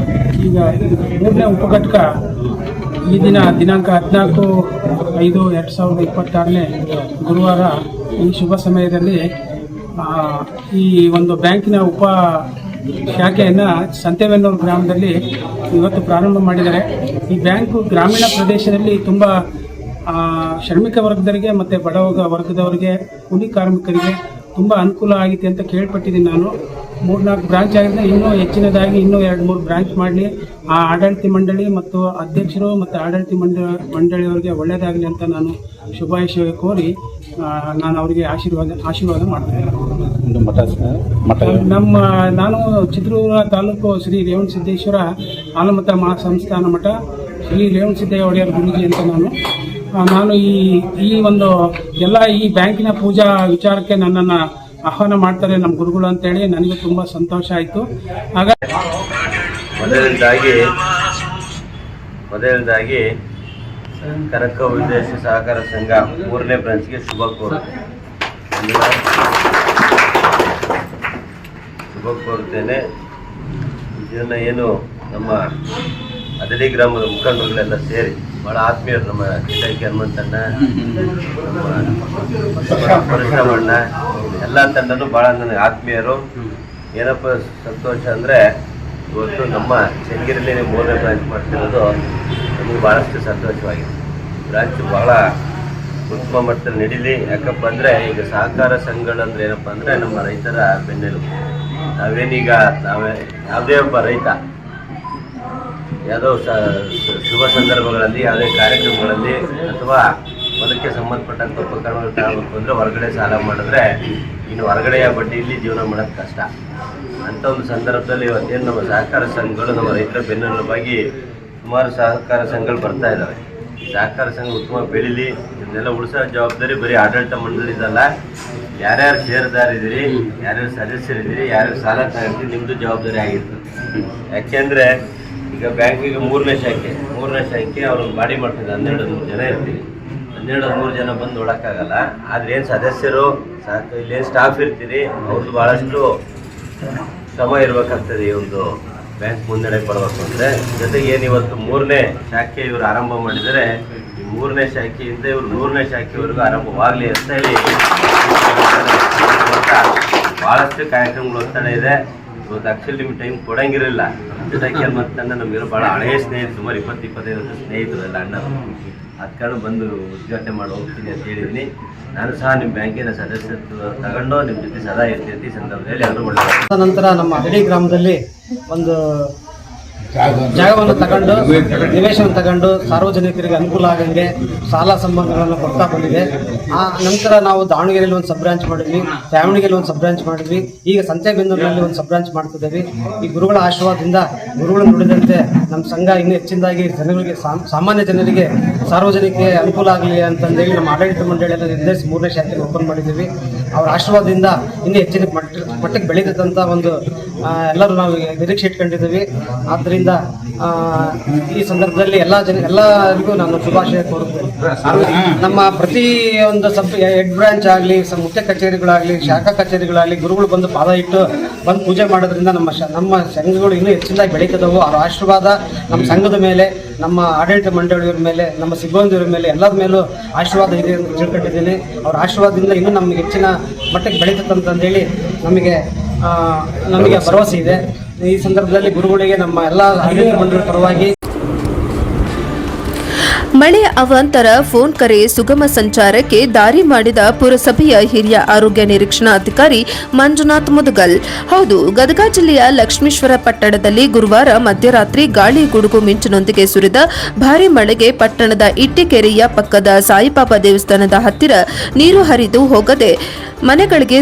ಈಗ 3ನೇ ಉಪಘಟಕ ಈ ದಿನಾಂಕ 14/5/2026 ಗುರುವಾರ ಈ ಶುಭ ಸಮಯದಲ್ಲಿ ಈ ಒಂದು ಬ್ಯಾಂಕಿನ ಉಪ ಶಾಖೆಯನ್ನು ಸಂತೆಬೆನ್ನೂರು ಗ್ರಾಮದಲ್ಲಿ ಇವತ್ತು ಪ್ರಾರಂಭ ಮಾಡಿದ್ದಾರೆ. ಈ ಬ್ಯಾಂಕು ಗ್ರಾಮೀಣ ಪ್ರದೇಶದಲ್ಲಿ ತುಂಬ ಶ್ರಮಿಕ ವರ್ಗದವರಿಗೆ ಮತ್ತು ಬಡ ವರ್ಗದವರಿಗೆ, ಕೂಲಿ ಕಾರ್ಮಿಕರಿಗೆ ತುಂಬ ಅನುಕೂಲ ಆಗಿದೆ ಅಂತ ಕೇಳ್ಪಟ್ಟಿದ್ದೀನಿ ನಾನು. 3-4 ಬ್ರಾಂಚ್ ಆಗಿದೆ. ಇನ್ನೂ ಹೆಚ್ಚಿನದಾಗಿ ಇನ್ನೂ 2-3 ಬ್ರಾಂಚ್ ಮಾಡಲಿ. ಆ ಆಡಳಿತ ಮಂಡಳಿ ಮತ್ತು ಅಧ್ಯಕ್ಷರು ಮತ್ತು ಆಡಳಿತ ಮಂಡಳಿಯವರಿಗೆ ಒಳ್ಳೆಯದಾಗಲಿ ಅಂತ ನಾನು ಶುಭಾಶಯ ಕೋರಿ ನಾನು ಅವರಿಗೆ ಆಶೀರ್ವಾದ ಮಾಡ್ತೇನೆ. ನಾನು ಚಿತ್ರದುರ್ಗ ತಾಲೂಕು ಶ್ರೀ ರೇವಣಸಿದ್ದೇಶ್ವರ ಆಲಮತ ಮಹಾಸಂಸ್ಥಾನ ಮಠ ಶ್ರೀ ರೇವಣಸಿದ್ದೇಶ್ವರ ಒಡೆಯರ್ ಗುರೂಜಿ ಅಂತ ನಾನು ಈ ಒಂದು ಎಲ್ಲ ಈ ಬ್ಯಾಂಕಿನ ಪೂಜಾ ವಿಚಾರಕ್ಕೆ ನನ್ನನ್ನು ಆಹ್ವಾನ ಮಾಡ್ತಾರೆ ನಮ್ಮ ಗುರುಗಳು ಅಂತೇಳಿ ನನಗೆ ತುಂಬ ಸಂತೋಷ ಆಯಿತು. ಹಾಗಾಗಿ ಮೊದಲನೇದಾಗಿ ಕನಕ ವಿದೇಶಿ ಸಹಕಾರ ಸಂಘ 3ನೇ ಬ್ರಾಂಚ್ಗೆ ಶುಭ ಕೋರುತ್ತೇನೆ. ಇದನ್ನು ಏನು ನಮ್ಮ ಅದಡಿ ಗ್ರಾಮದ ಮುಖಂಡರುಗಳೆಲ್ಲ ಸೇರಿ ಭಾಳ ಆತ್ಮೀಯರು, ನಮ್ಮ ಕಿಟಕಿ ಹನುಮಂತಣ್ಣ, ನಮ್ಮ ಪರಶುರಾಮಣ್ಣ ಎಲ್ಲ ತಂಡನೂ ಭಾಳ ನನಗೆ ಆತ್ಮೀಯರು. ಏನಪ್ಪ ಸಂತೋಷ ಅಂದರೆ ಇವತ್ತು ನಮ್ಮ ಚನ್ನಗಿರಿಯಲ್ಲಿ 3ನೇ ಬ್ರಾಂಚ್ ಮಾಡ್ತಿರೋದು ನಮಗೆ ಭಾಳಷ್ಟು ಸಂತೋಷವಾಗಿದೆ. ಬ್ರಾಂಚ್ ಭಾಳ ಉತ್ತಮ ಮಟ್ಟದಲ್ಲಿ ನಡೀಲಿ. ಯಾಕಪ್ಪ ಅಂದರೆ ಈಗ ಸಹಕಾರ ಸಂಘಗಳಂದ್ರೆ ಏನಪ್ಪ ಅಂದರೆ ನಮ್ಮ ರೈತರ ಬೆನ್ನೆಲುಬು. ಯಾವುದೇ ಒಬ್ಬ ರೈತ ಯಾವುದೋ ಶುಭ ಸಂದರ್ಭಗಳಲ್ಲಿ, ಯಾವುದೇ ಕಾರ್ಯಕ್ರಮಗಳಲ್ಲಿ ಅಥವಾ ಹೊಲಕ್ಕೆ ಸಂಬಂಧಪಟ್ಟಂಥ ಉಪಕರಣಗಳು ತಗೋಬೇಕು ಅಂದರೆ ಹೊರಗಡೆ ಸಾಲ ಮಾಡಿದ್ರೆ ಇನ್ನು ಹೊರಗಡೆಯ ಬಡ್ಡಿಯಲ್ಲಿ ಜೀವನ ಮಾಡೋದು ಕಷ್ಟ. ಅಂಥ ಒಂದು ಸಂದರ್ಭದಲ್ಲಿ ಇವತ್ತೇನು ನಮ್ಮ ಸಹಕಾರ ಸಂಘಗಳು ನಮ್ಮ ರೈತರ ಬೆನ್ನೆಲುಬಾಗಿ ಸುಮಾರು ಸಹಕಾರ ಸಂಘಗಳು ಬರ್ತಾ ಇದ್ದಾವೆ. ಸಹಕಾರ ಸಂಘ ಉತ್ತಮ ಬೆಳೀಲಿ. ಇದನ್ನೆಲ್ಲ ಉಳಿಸೋ ಜವಾಬ್ದಾರಿ ಬರೀ ಆಡಳಿತ ಮಂಡಳಿದಲ್ಲ, ಯಾರ್ಯಾರು ಷೇರುದಾರಿದ್ದೀರಿ, ಯಾರ್ಯಾರು ಸದಸ್ಯರಿದ್ದೀರಿ, ಯಾರ್ಯಾರು ಸಾಲ ತಗೊಂಡಿದ್ದೀರಿ, ನಿಮ್ಮದು ಜವಾಬ್ದಾರಿ ಆಗಿರ್ತದೆ. ಯಾಕೆಂದರೆ ಈಗ ಬ್ಯಾಂಕಿಗೆ 3ನೇ ಶಾಖೆ ಅವ್ರೊಂದು ಬಾಡಿ ಮಾಡ್ತಿದ್ದೆ 12-13 ಜನ ಇರ್ತೀವಿ. 12-13 ಜನ ಬಂದು ನೋಡೋಕ್ಕಾಗಲ್ಲ. ಆದರೆ ಏನು ಸದಸ್ಯರು ಇಲ್ಲೇನು ಸ್ಟಾಫ್ ಇರ್ತೀರಿ, ಅವ್ರದ್ದು ಭಾಳಷ್ಟು ಶ್ರಮ ಇರಬೇಕಾಗ್ತದೆ ಈ ಒಂದು ಬ್ಯಾಂಕ್ ಮುನ್ನಡೆ ಕೊಡಬೇಕು ಅಂದರೆ. ಜೊತೆಗೆ ಏನು ಇವತ್ತು 3ನೇ ಶಾಖೆ ಇವರು ಆರಂಭ ಮಾಡಿದರೆ, ಈ 3ನೇ ಶಾಖೆಯಿಂದ ಇವರು 100ನೇ ಶಾಖೆವರೆಗೂ ಆರಂಭವಾಗಲಿ ಅಂತ ಹೇಳಿ ಭಾಳಷ್ಟು ಕಾರ್ಯಕ್ರಮಗಳು ಒತ್ತಡ ಇದೆ. ಇವತ್ತು ಆ್ಯಕ್ಚುಲಿ ನಿಮ್ಗೆ ಟೈಮ್ ಕೊಡಂಗಿರಲಿಲ್ಲ. ಕಿಟಕಿ ಹನುಮಂತಣ್ಣ ನಮಗೆಲ್ಲ ಭಾಳ ಹಳೆಯ ಸ್ನೇಹಿತರು, ಸುಮಾರು 20-25 ವರ್ಷ ಸ್ನೇಹಿತರು ಎಲ್ಲ ಅಣ್ಣ. ಅದ್ ಕಾರಣ ಬಂದು ಉದ್ಘಾಟನೆ ಮಾಡಿ ಹೋಗ್ತೀನಿ ಅಂತ ಹೇಳಿದ್ದೀನಿ. ನಾನು ಸಹ ನಿಮ್ಮ ಬ್ಯಾಂಕಿನ ಸದಸ್ಯತ್ವ ತಗೊಂಡು ನಿಮ್ಮ ಜೊತೆ ಸದಾ ಇರ್ತೀನಿ. ಈ ಸಂದರ್ಭದಲ್ಲಿ ಎಲ್ಲರೂ ಒಳ್ಳೆಯ ನಂತರ ನಮ್ಮ ಅಗಡಿ ಗ್ರಾಮದಲ್ಲಿ ಒಂದು ಜಾಗವನ್ನು ತಗೊಂಡು ನಿವೇಶನ ತಗೊಂಡು ಸಾರ್ವಜನಿಕರಿಗೆ ಅನುಕೂಲ ಆಗಂಗೆ ಸಾಲ ಸಂಬಂಧಗಳನ್ನು ಕೊಡ್ತಾ ಬಂದಿದೆ. ಆ ನಂತರ ನಾವು ದಾವಣಗೆರೆಯಲ್ಲಿ ಒಂದು ಸಬ್ ಬ್ರಾಂಚ್ ಮಾಡಿದ್ವಿ, ದಾವಣಗೆರೆಯಲ್ಲಿ ಒಂದು ಸಬ್ ಬ್ರಾಂಚ್ ಮಾಡಿದ್ವಿ, ಈಗ ಸಂತೆಬೆನ್ನೂರಿನಲ್ಲಿ ಒಂದು ಸಬ್ ಬ್ರಾಂಚ್ ಮಾಡ್ತಿದ್ದೇವೆ. ಈ ಗುರುಗಳ ಆಶೀರ್ವಾದದಿಂದ ಗುರುಗಳು ನುಡಿದಂತೆ ನಮ್ಮ ಸಂಘ ಇನ್ನೂ ಹೆಚ್ಚಿನದಾಗಿ ಜನಗಳಿಗೆ ಸಾಮಾನ್ಯ ಜನರಿಗೆ ಸಾರ್ವಜನಿಕರಿಗೆ ಅನುಕೂಲ ಆಗಲಿ ಅಂತಂದೇಳಿ ನಮ್ಮ ಆಡಳಿತ ಮಂಡಳಿಯನ್ನು ನಿರ್ಧರಿಸಿ 3ನೇ ಶಾಖೆ ಓಪನ್ ಮಾಡಿದ್ದೀವಿ. ಅವರ ಆಶೀರ್ವಾದದಿಂದ ಇನ್ನೂ ಹೆಚ್ಚಿನ ಮಟ್ಟಕ್ಕೆ ಬೆಳೀತಕ್ಕಂಥ ಒಂದು ಎಲ್ಲರೂ ನಾವು ನಿರೀಕ್ಷೆ ಇಟ್ಕೊಂಡಿದ್ದೀವಿ. ಆದ್ದರಿಂದ ಈ ಸಂದರ್ಭದಲ್ಲಿ ಎಲ್ಲರಿಗೂ ನಾನು ಶುಭಾಶಯ ಕೋರುತ್ತೇನೆ. ನಮ್ಮ ಪ್ರತಿಯೊಂದು ಹೆಡ್ ಬ್ರಾಂಚ್ ಆಗಲಿ, ಮುಖ್ಯ ಕಚೇರಿಗಳಾಗಲಿ, ಶಾಖಾ ಕಚೇರಿಗಳಾಗಲಿ ಗುರುಗಳು ಬಂದು ಪಾದ ಇಟ್ಟು ಬಂದು ಪೂಜೆ ಮಾಡೋದ್ರಿಂದ ನಮ್ಮ ಸಂಘಗಳು ಇನ್ನೂ ಹೆಚ್ಚಿನದಾಗಿ ಬೆಳೀತದವು. ಅವರ ಆಶೀರ್ವಾದ ನಮ್ಮ ಸಂಘದ ಮೇಲೆ, ನಮ್ಮ ಆಡಳಿತ ಮಂಡಳಿಯವರ ಮೇಲೆ, ನಮ್ಮ ಸಿಬ್ಬಂದಿಯವರ ಮೇಲೆ ಎಲ್ಲರ ಮೇಲೂ ಆಶೀರ್ವಾದ ಇದೆ ಅಂತ ತಿಳ್ಕೊಂಡಿದ್ದೀನಿ. ಅವರ ಆಶೀರ್ವಾದದಿಂದ ಇನ್ನೂ ನಮಗೆ ಹೆಚ್ಚಿನ ಮಟ್ಟಕ್ಕೆ ಬೆಳೀತಕ್ಕಂತಂದೇಳಿ ನಮಗೆ ಭರವಸೆ ಇದೆ. ಈ ಸಂದರ್ಭದಲ್ಲಿ ಗುರುಗಳಿಗೆ ನಮ್ಮ ಎಲ್ಲ ಆಡಳಿತ ಮಂಡಳಿ ಪರವಾಗಿ ಮಳೆ ಅವಾಂತರ ಫೋನ್ ಕರೆ ಸುಗಮ ಸಂಚಾರಕ್ಕೆ ದಾರಿ ಮಾಡಿದ ಪುರಸಭೆಯ ಹಿರಿಯ ಆರೋಗ್ಯ ನಿರೀಕ್ಷಣಾಧಿಕಾರಿ ಮಂಜುನಾಥ್ ಮುದಗಲ್. ಹೌದು, ಗದಗ ಜಿಲ್ಲೆಯ ಲಕ್ಷ್ಮೀಶ್ವರ ಪಟ್ಟಣದಲ್ಲಿ ಗುರುವಾರ ಮಧ್ಯರಾತ್ರಿ ಗಾಳಿ ಗುಡುಗು ಮಿಂಚಿನೊಂದಿಗೆ ಸುರಿದ ಭಾರೀ ಮಳೆಗೆ ಪಟ್ಟಣದ ಇಟ್ಟಿಕೆರೆಯ ಪಕ್ಕದ ಸಾಯಿಬಾಬಾ ದೇವಸ್ಥಾನದ ಹತ್ತಿರ ನೀರು ಹರಿದು ಹೋಗದೆ ಮನೆಗಳಿಗೆ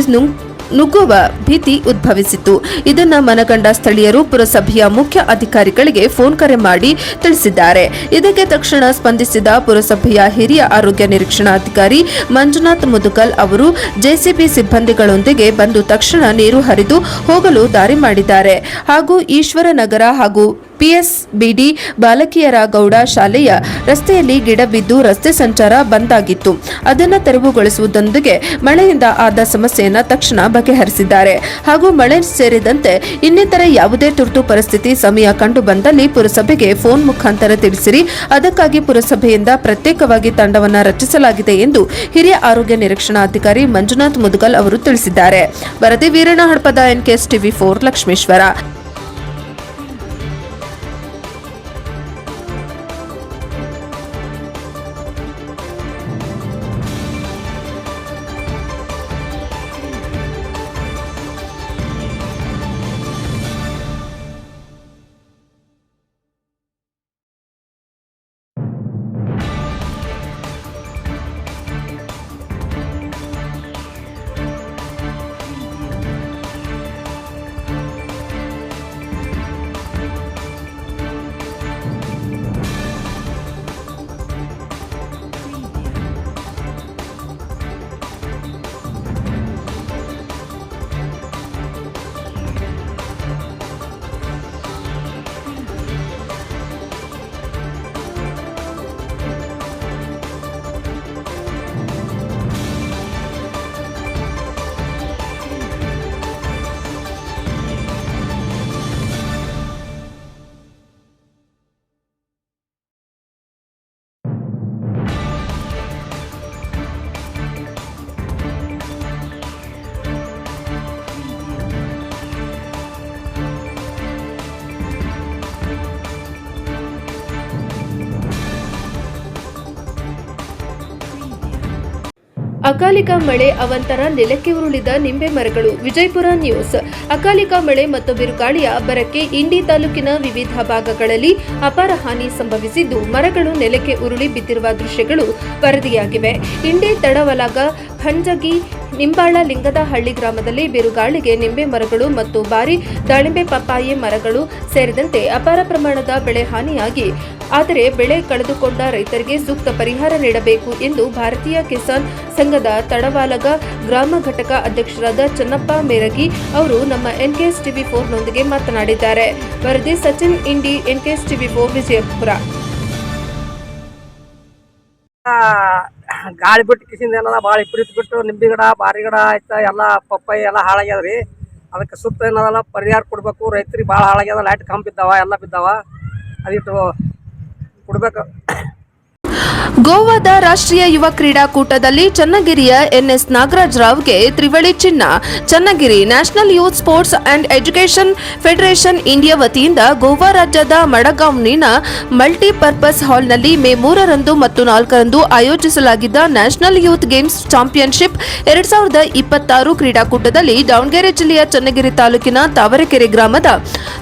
ನುಗ್ಗುವ ಭೀತಿ ಉದ್ಭವಿಸಿತ್ತು. ಇದನ್ನು ಮನಗಂಡ ಸ್ಥಳೀಯರು ಪುರಸಭೆಯ ಮುಖ್ಯ ಅಧಿಕಾರಿಗಳಿಗೆ ಫೋನ್ ಕರೆ ಮಾಡಿ ತಿಳಿಸಿದ್ದಾರೆ. ಇದಕ್ಕೆ ತಕ್ಷಣ ಸ್ಪಂದಿಸಿದ ಪುರಸಭೆಯ ಹಿರಿಯ ಆರೋಗ್ಯ ನಿರೀಕ್ಷಣಾಧಿಕಾರಿ ಮಂಜುನಾಥ್ ಮುದುಕಲ್ ಅವರು ಜೆಸಿಬಿ ಸಿಬ್ಬಂದಿಗಳೊಂದಿಗೆ ಬಂದು ತಕ್ಷಣ ನೀರು ಹರಿದು ಹೋಗಲು ದಾರಿ ಮಾಡಿದ್ದಾರೆ. ಹಾಗೂ ಈಶ್ವರನಗರ ಹಾಗೂ ಪಿಎಸ್ಬಿಡಿ ಬಾಲಕಿಯರ ಗೌಡ ಶಾಲೆಯ ರಸ್ತೆಯಲ್ಲಿ ಗಿಡ ಬಿದ್ದು ರಸ್ತೆ ಸಂಚಾರ ಬಂದ್ ಆಗಿತ್ತು. ಅದನ್ನು ತೆರವುಗೊಳಿಸುವುದರೊಂದಿಗೆ ಮಳೆಯಿಂದ ಆದ ಸಮಸ್ಯೆಯನ್ನು ತಕ್ಷಣ ಬಗೆಹರಿಸಿದ್ದಾರೆ. ಹಾಗೂ ಮಳೆ ಸೇರಿದಂತೆ ಇನ್ನಿತರ ಯಾವುದೇ ತುರ್ತು ಪರಿಸ್ಥಿತಿ ಸಮಯ ಕಂಡು ಬಂದಲ್ಲಿ ಪುರಸಭೆಗೆ ಫೋನ್ ಮುಖಾಂತರ ತಿಳಿಸಿರಿ. ಅದಕ್ಕಾಗಿ ಪುರಸಭೆಯಿಂದ ಪ್ರತ್ಯೇಕವಾಗಿ ತಂಡವನ್ನು ರಚಿಸಲಾಗಿದೆ ಎಂದು ಹಿರಿಯ ಆರೋಗ್ಯ ನಿರೀಕ್ಷಣಾಧಿಕಾರಿ ಮಂಜುನಾಥ್ ಮುದಗಲ್ ಅವರು ತಿಳಿಸಿದ್ದಾರೆ. ವರದಿ ವೀರಣ್ಣ ಹಡಪದ, ಎನ್ಕೆಎಸ್ ಟಿವಿ 4 ಲಕ್ಷ್ಮೇಶ್ವರ. ಅಕಾಲಿಕ ಮಳೆ ಅವಾಂತರ ನೆಲಕ್ಕೆ ಉರುಳಿದ ನಿಂಬೆ ಮರಗಳು. ವಿಜಯಪುರ ನ್ಯೂಸ್. ಅಕಾಲಿಕ ಮಳೆ ಮತ್ತು ಬಿರುಗಾಳಿಯ ಅಬ್ಬರಕ್ಕೆ ಇಂಡಿ ತಾಲೂಕಿನ ವಿವಿಧ ಭಾಗಗಳಲ್ಲಿ ಅಪಾರ ಹಾನಿ ಸಂಭವಿಸಿದ್ದು, ಮರಗಳು ನೆಲಕ್ಕೆ ಉರುಳಿ ಬಿದ್ದಿರುವ ದೃಶ್ಯಗಳು ವರದಿಯಾಗಿವೆ. ಇಂಡಿ ತಡವಲಾಗ ಖಂಜಗಿ ನಿಂಬಾಳ ಲಿಂಗದಹಳ್ಳಿ ಗ್ರಾಮದಲ್ಲಿ ಬಿರುಗಾಳಿಗೆ ನಿಂಬೆ ಮರಗಳು ಮತ್ತು ಭಾರಿ ದಾಳಿಂಬೆ ಪಪ್ಪಾಯಿ ಮರಗಳು ಸೇರಿದಂತೆ ಅಪಾರ ಪ್ರಮಾಣದ ಬೆಳೆ ಹಾನಿಯಾಗಿ, ಆದರೆ ಬೆಳೆ ಕಳೆದುಕೊಂಡ ರೈತರಿಗೆ ಸೂಕ್ತ ಪರಿಹಾರ ನೀಡಬೇಕು ಎಂದು ಭಾರತೀಯ ಕಿಸಾನ್ ಸಂಘದ ತಡವಾಲಗ ಗ್ರಾಮ ಘಟಕ ಅಧ್ಯಕ್ಷರಾದ ಚನ್ನಪ್ಪ ಮೇರಗಿ ಅವರು ನಮ್ಮ ಎನ್ಕೆಎಸ್ ಟಿವಿ 4 ನೊಂದಿಗೆ ಮಾತನಾಡಿದ್ದಾರೆ. ವರದಿ ಸಚಿನ್ ಇಂಡಿ, ಎನ್ಕೆಎಸ್ ಟಿವಿ 4 ವಿಜಯಪುರ. ಗಾಳಿ ಬಿಟ್ಟು ಕಿಸಿಂದ ಎಲ್ಲ ಭಾಳ ವಿಪರೀತ ಬಿಟ್ಟು ನಿಂಬೆ ಗಿಡ ಬಾರಿ ಗಿಡ ಆಯ್ತಾ ಎಲ್ಲ ಪಪ್ಪಾಯಿ ಎಲ್ಲ ಹಾಳಾಗ್ಯದ್ರಿ. ಅದಕ್ಕೆ ಸುತ್ತ ಏನದಲ್ಲ ಪರಿಹಾರ ಕೊಡ್ಬೇಕು. ರೈತರಿಗೆ ಭಾಳ ಹಾಳಾಗ್ಯದ. ಲೈಟ್ ಕಂಬ ಬಿದ್ದಾವ, ಎಲ್ಲ ಬಿದ್ದಾವ. ಅದಿಟ್ಟು ಕೊಡ್ಬೇಕು. ಗೋವಾದ ರಾಷ್ಟ್ರೀಯ ಯುವ ಕ್ರೀಡಾಕೂಟದಲ್ಲಿ ಚನ್ನಗಿರಿಯ ಎನ್ಎಸ್ ನಾಗರಾಜ್ ರಾವ್ಗೆ ತ್ರಿವಳಿ ಚಿನ್ನ. Channagiri national youth sports and education federation India ವತಿಯಿಂದ ಗೋವಾ ರಾಜ್ಯದ ಮಡಗಾವ್ನಿನ ಮಲ್ಟಿಪರ್ಪಸ್ ಹಾಲ್ನಲ್ಲಿ ಮೇ 3 ಮತ್ತು 4 ಆಯೋಜಿಸಲಾಗಿದ್ದ ನ್ಯಾಷನಲ್ ಯೂತ್ ಗೇಮ್ಸ್ ಚಾಂಪಿಯನ್ಶಿಪ್ 2026 ಕ್ರೀಡಾಕೂಟದಲ್ಲಿ ದಾವಣಗೆರೆ ಜಿಲ್ಲೆಯ ಚನ್ನಗಿರಿ ತಾಲೂಕಿನ ತಾವರೆಕೆರೆ ಗ್ರಾಮದ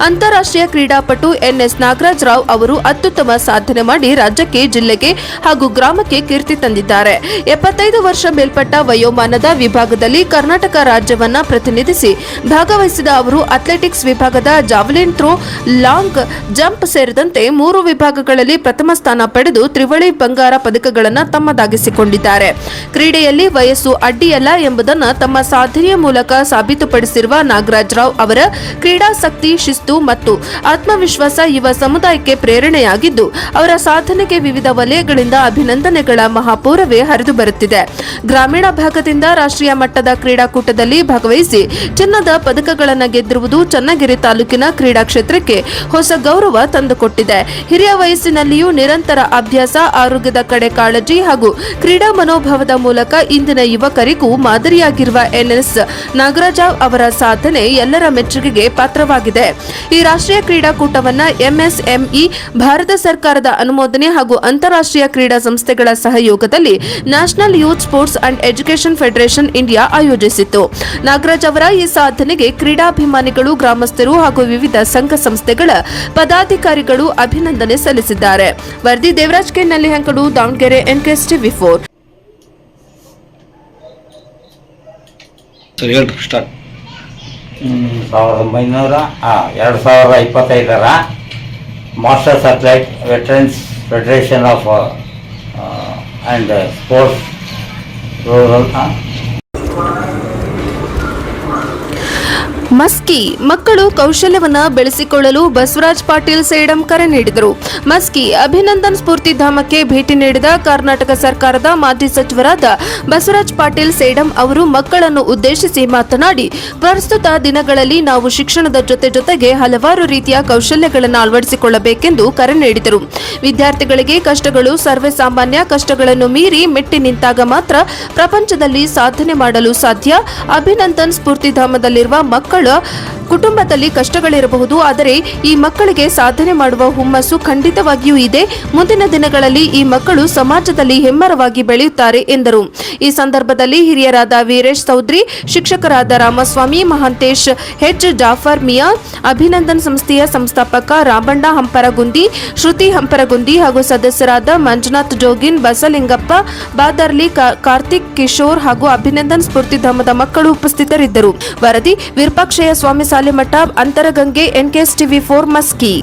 ಅಂತಾರಾಷ್ಟ್ರೀಯ ಕ್ರೀಡಾಪಟು ಎನ್ಎಸ್ ನಾಗರಾಜ್ ರಾವ್ ಅವರು ಅತ್ಯುತ್ತಮ ಸಾಧನೆ ಮಾಡಿ ರಾಜ್ಯಕ್ಕೆ, ಜಿಲ್ಲೆಗೆ ಹಾಗೂ ಗ್ರಾಮಕ್ಕೆ ಕೀರ್ತಿ ತಂದಿದ್ದಾರೆ. 75 ವರ್ಷ ಮೇಲ್ಪಟ್ಟ ವಯೋಮಾನದ ವಿಭಾಗದಲ್ಲಿ ಕರ್ನಾಟಕ ರಾಜ್ಯವನ್ನ ಪ್ರತಿನಿಧಿಸಿ ಭಾಗವಹಿಸಿದ ಅವರು ಅಥ್ಲೆಟಿಕ್ಸ್ ವಿಭಾಗದ ಜಾವಲಿನ್ ಥ್ರೋ, ಲಾಂಗ್ ಜಂಪ್ ಸೇರಿದಂತೆ 3 ವಿಭಾಗಗಳಲ್ಲಿ ಪ್ರಥಮ ಸ್ಥಾನ ಪಡೆದು ತ್ರಿವಳಿ ಬಂಗಾರ ಪದಕಗಳನ್ನು ತಮ್ಮದಾಗಿಸಿಕೊಂಡಿದ್ದಾರೆ. ಕ್ರೀಡೆಯಲ್ಲಿ ವಯಸ್ಸು ಅಡ್ಡಿಯಲ್ಲ ಎಂಬುದನ್ನು ತಮ್ಮ ಸಾಧನೆಯ ಮೂಲಕ ಸಾಬೀತುಪಡಿಸಿರುವ ನಾಗರಾಜ್ ರಾವ್ ಅವರ ಕ್ರೀಡಾಸಕ್ತಿ, ಶಿಸ್ತು ಮತ್ತು ಆತ್ಮವಿಶ್ವಾಸ ಯುವ ಸಮುದಾಯಕ್ಕೆ ಪ್ರೇರಣೆಯಾಗಿದ್ದು, ಅವರ ಸಾಧನೆಗೆ ವಿವಿಧ ವಲಯಗಳಿಂದ ಅಭಿನಂದನೆಗಳ ಮಹಾಪೂರವೇ ಹರಿದು ಬರುತ್ತಿದೆ. ಗ್ರಾಮೀಣ ಭಾಗದಿಂದ ರಾಷ್ಟ್ರೀಯ ಮಟ್ಟದ ಕ್ರೀಡಾಕೂಟದಲ್ಲಿ ಭಾಗವಹಿಸಿ ಚಿನ್ನದ ಪದಕಗಳನ್ನು ಗೆದ್ದಿರುವುದು ಚನ್ನಗಿರಿ ತಾಲೂಕಿನ ಕ್ರೀಡಾ ಕ್ಷೇತ್ರಕ್ಕೆ ಹೊಸ ಗೌರವ ತಂದುಕೊಟ್ಟಿದೆ. ಹಿರಿಯ ವಯಸ್ಸಿನಲ್ಲಿಯೂ ನಿರಂತರ ಅಭ್ಯಾಸ, ಆರೋಗ್ಯದ ಕಡೆ ಕಾಳಜಿ ಹಾಗೂ ಕ್ರೀಡಾ ಮನೋಭಾವದ ಮೂಲಕ ಇಂದಿನ ಯುವಕರಿಗೂ ಮಾದರಿಯಾಗಿರುವ ಎನ್ಎಸ್ ನಾಗರಾಜ್ ಅವರ ಸಾಧನೆ ಎಲ್ಲರ ಮೆಚ್ಚುಗೆಗೆ ಪಾತ್ರವಾಗಿದೆ. ಈ ರಾಷ್ಟ್ರೀಯ ಕ್ರೀಡಾಕೂಟವನ್ನು ಎಂಎಸ್ಎಂಇ, ಭಾರತ ಸರ್ಕಾರದ ಅನುಮೋದನೆ ಹಾಗೂ ಅಂತಾರಾಷ್ಟ್ರೀಯ ಕ್ರೀಡಾ ಸಂಸ್ಥೆಗಳ ಸಹಯೋಗದಲ್ಲಿ national youth sports and education federation India ಆಯೋಜಿಸಿತ್ತು. ನಾಗರಾಜ್ ಅವರ ಈ ಸಾಧನೆಗೆ ಕ್ರೀಡಾಭಿಮಾನಿಗಳು, ಗ್ರಾಮಸ್ಥರು ಹಾಗೂ ವಿವಿಧ ಸಂಘ ಸಂಸ್ಥೆಗಳ ಪದಾಧಿಕಾರಿಗಳು ಅಭಿನಂದನೆ ಸಲ್ಲಿಸಿದ್ದಾರೆ. ವರದಿ Devraj K Nallihankadu, Davanagere, NKS TV 4. 2025 masters athlete veterans federation of and sports rural Maski ಮಕ್ಕಳು ಕೌಶಲ್ಯವನ್ನ ಬೆಳೆಸಿಕೊಳ್ಳಲು ಬಸವರಾಜ್ ಪಾಟೀಲ್ ಸೇಡಂ ಕರೆ ನೀಡಿದರು. ಮಸ್ಕಿ ಅಭಿನಂದನ್ ಸ್ಫೂರ್ತಿಧಾಮಕ್ಕೆ ಭೇಟಿ ನೀಡಿದ ಕರ್ನಾಟಕ ಸರ್ಕಾರದ ಮಾಜಿ ಸಚಿವರಾದ ಬಸವರಾಜ್ ಪಾಟೀಲ್ ಸೇಡಂ ಅವರು ಮಕ್ಕಳನ್ನು ಉದ್ದೇಶಿಸಿ ಮಾತನಾಡಿ, ಪ್ರಸ್ತುತ ದಿನಗಳಲ್ಲಿ ನಾವು ಶಿಕ್ಷಣದ ಜೊತೆಗೆ ಹಲವಾರು ರೀತಿಯ ಕೌಶಲ್ಯಗಳನ್ನು ಅಳವಡಿಸಿಕೊಳ್ಳಬೇಕೆಂದು ಕರೆ ನೀಡಿದರು. ವಿದ್ಯಾರ್ಥಿಗಳಿಗೆ ಕಷ್ಟಗಳು ಸರ್ವೇ ಸಾಮಾನ್ಯ. ಕಷ್ಟಗಳನ್ನು ಮೀರಿ ಮೆಟ್ಟಿ ನಿಂತಾಗ ಮಾತ್ರ ಪ್ರಪಂಚದಲ್ಲಿ ಸಾಧನೆ ಮಾಡಲು ಸಾಧ್ಯ. ಅಭಿನಂದನ್ ಸ್ಫೂರ್ತಿಧಾಮದಲ್ಲಿರುವ ಮಕ್ಕಳ ಕುಟುಂಬದಲ್ಲಿ ಕಷ್ಟಗಳಿರಬಹುದು, ಆದರೆ ಈ ಮಕ್ಕಳಿಗೆ ಸಾಧನೆ ಮಾಡುವ ಹುಮ್ಮಸ್ಸು ಖಂಡಿತವಾಗಿಯೂ ಇದೆ. ಮುಂದಿನ ದಿನಗಳಲ್ಲಿ ಈ ಮಕ್ಕಳು ಸಮಾಜದಲ್ಲಿ ಹೆಮ್ಮರವಾಗಿ ಬೆಳೆಯುತ್ತಾರೆ ಎಂದರು. ಈ ಸಂದರ್ಭದಲ್ಲಿ ಹಿರಿಯರಾದ ವೀರೇಶ್ ಚೌಧರಿ, ಶಿಕ್ಷಕರಾದ ರಾಮಸ್ವಾಮಿ, ಮಹಾಂತೇಶ್ ಹೆಚ್, ಜಾಫರ್ ಮಿಯಾ, ಅಭಿನಂದನ್ ಸಂಸ್ಥೆಯ ಸಂಸ್ಥಾಪಕ ರಾಮಣ್ಣ ಹಂಪರಗುಂದಿ, ಶ್ರುತಿ ಹಂಪರಗುಂದಿ ಹಾಗೂ ಸದಸ್ಯರಾದ ಮಂಜುನಾಥ್ ಜೋಗಿನ್, ಬಸಲಿಂಗಪ್ಪ ಬಾದರ್ಲಿ, ಕಾರ್ತಿಕ್ ಕಿಶೋರ್ ಹಾಗೂ ಅಭಿನಂದನ್ ಸ್ಫೂರ್ತಿಧಾಮದ ಮಕ್ಕಳು ಉಪಸ್ಥಿತರಿದ್ದರು. ವರದಿ ವಿರೂಪಾಕ್ಷಯ್ಯ ಸ್ವಾಮಿ ಸಾಲಿಮಠ, ಅಂತರಗಂಗೆ, ಎನ್ಕೆಎಸ್ ಟಿವಿ 4 ಮಸ್ಕಿ.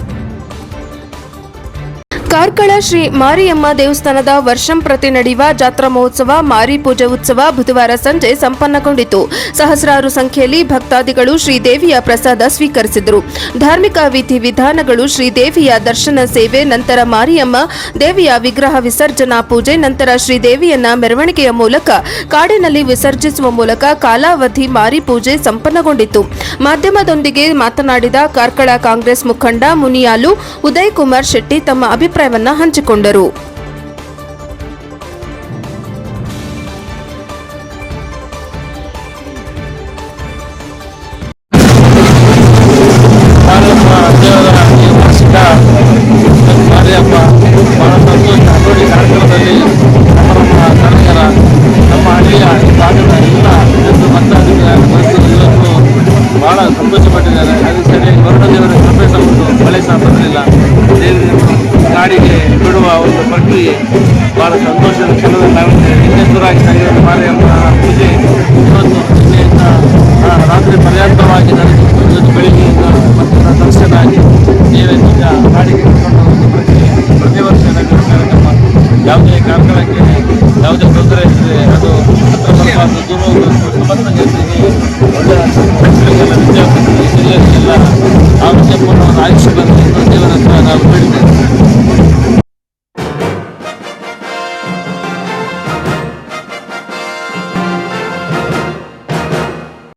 ಕಾರ್ಕಳ ಶ್ರೀ ಮಾರಿಯಮ್ಮ ದೇವಸ್ಥಾನದ ವರ್ಷಂ ಪ್ರತಿ ನಡೆಯುವ ಜಾತ್ರಾ ಮಹೋತ್ಸವ ಮಾರಿ ಪೂಜೆ ಉತ್ಸವ ಬುಧವಾರ ಸಂಜೆ ಸಂಪನ್ನಗೊಂಡಿತು. ಸಹಸ್ರಾರು ಸಂಖ್ಯೆಯಲ್ಲಿ ಭಕ್ತಾದಿಗಳು ಶ್ರೀದೇವಿಯ ಪ್ರಸಾದ ಸ್ವೀಕರಿಸಿದರು. ಧಾರ್ಮಿಕ ವಿಧಿವಿಧಾನಗಳು, ಶ್ರೀದೇವಿಯ ದರ್ಶನ ಸೇವೆ, ನಂತರ ಮಾರಿಯಮ್ಮ ದೇವಿಯ ವಿಗ್ರಹ ವಿಸರ್ಜನಾ ಪೂಜೆ, ನಂತರ ಶ್ರೀದೇವಿಯನ್ನ ಮೆರವಣಿಗೆಯ ಮೂಲಕ ಕಾಡಿನಲ್ಲಿ ವಿಸರ್ಜಿಸುವ ಮೂಲಕ ಕಾಲಾವಧಿ ಮಾರಿ ಪೂಜೆ ಸಂಪನ್ನಗೊಂಡಿತು. ಮಾಧ್ಯಮದೊಂದಿಗೆ ಮಾತನಾಡಿದ ಕಾರ್ಕಳ ಕಾಂಗ್ರೆಸ್ ಮುಖಂಡ ಮುನಿಯಾಲು ಉದಯ್ ಕುಮಾರ್ ಶೆಟ್ಟಿ ತಮ್ಮ ಅಭಿಪ್ರಾಯವನ್ನ ಹಂಚಿಕೊಂಡರು. ನಮ್ಮ ಹಳ್ಳಿಯ ಬೇಡುವ ಒಂದು ಪ್ರಕ್ರಿಯೆ ಬಹಳ ಸಂತೋಷದ ಕ್ಷಣದಲ್ಲಿ ನಿನ್ನೆ ಶುರುವಾಗಿದ್ದ ಮಾರಿಯಮ್ಮ ಪೂಜೆ ಇವತ್ತು ನಿನ್ನೆಯಿಂದ ರಾತ್ರಿ ಪರ್ಯಾಂತವಾಗಿ ನಡೆದು ಬೆಳಿಗ್ಗೆಯಿಂದ ಮಧ್ಯಾಹ್ನ ದರ್ಶನ ಆಗಿ ನೈವೇದ್ಯ ಬಾಡಿಗೆ ಇಟ್ಕೊಂಡ ಒಂದು ಪ್ರಕ್ರಿಯೆ ಪ್ರತಿ ವರ್ಷ ನಡೆಯುವ ಕಾರ್ಯಕ್ರಮ. ಯಾವುದೇ ಕಾರ್ಯಕ್ರಮಕ್ಕೆ ಯಾವುದೇ ತೊಂದರೆ ಇದ್ದರೆ ಅದು ಹತ್ರ ಬರಬಾರ್ದು, ದೂರ ಹೋಗಬೇಕು, ಸಮರ್ಥನೆ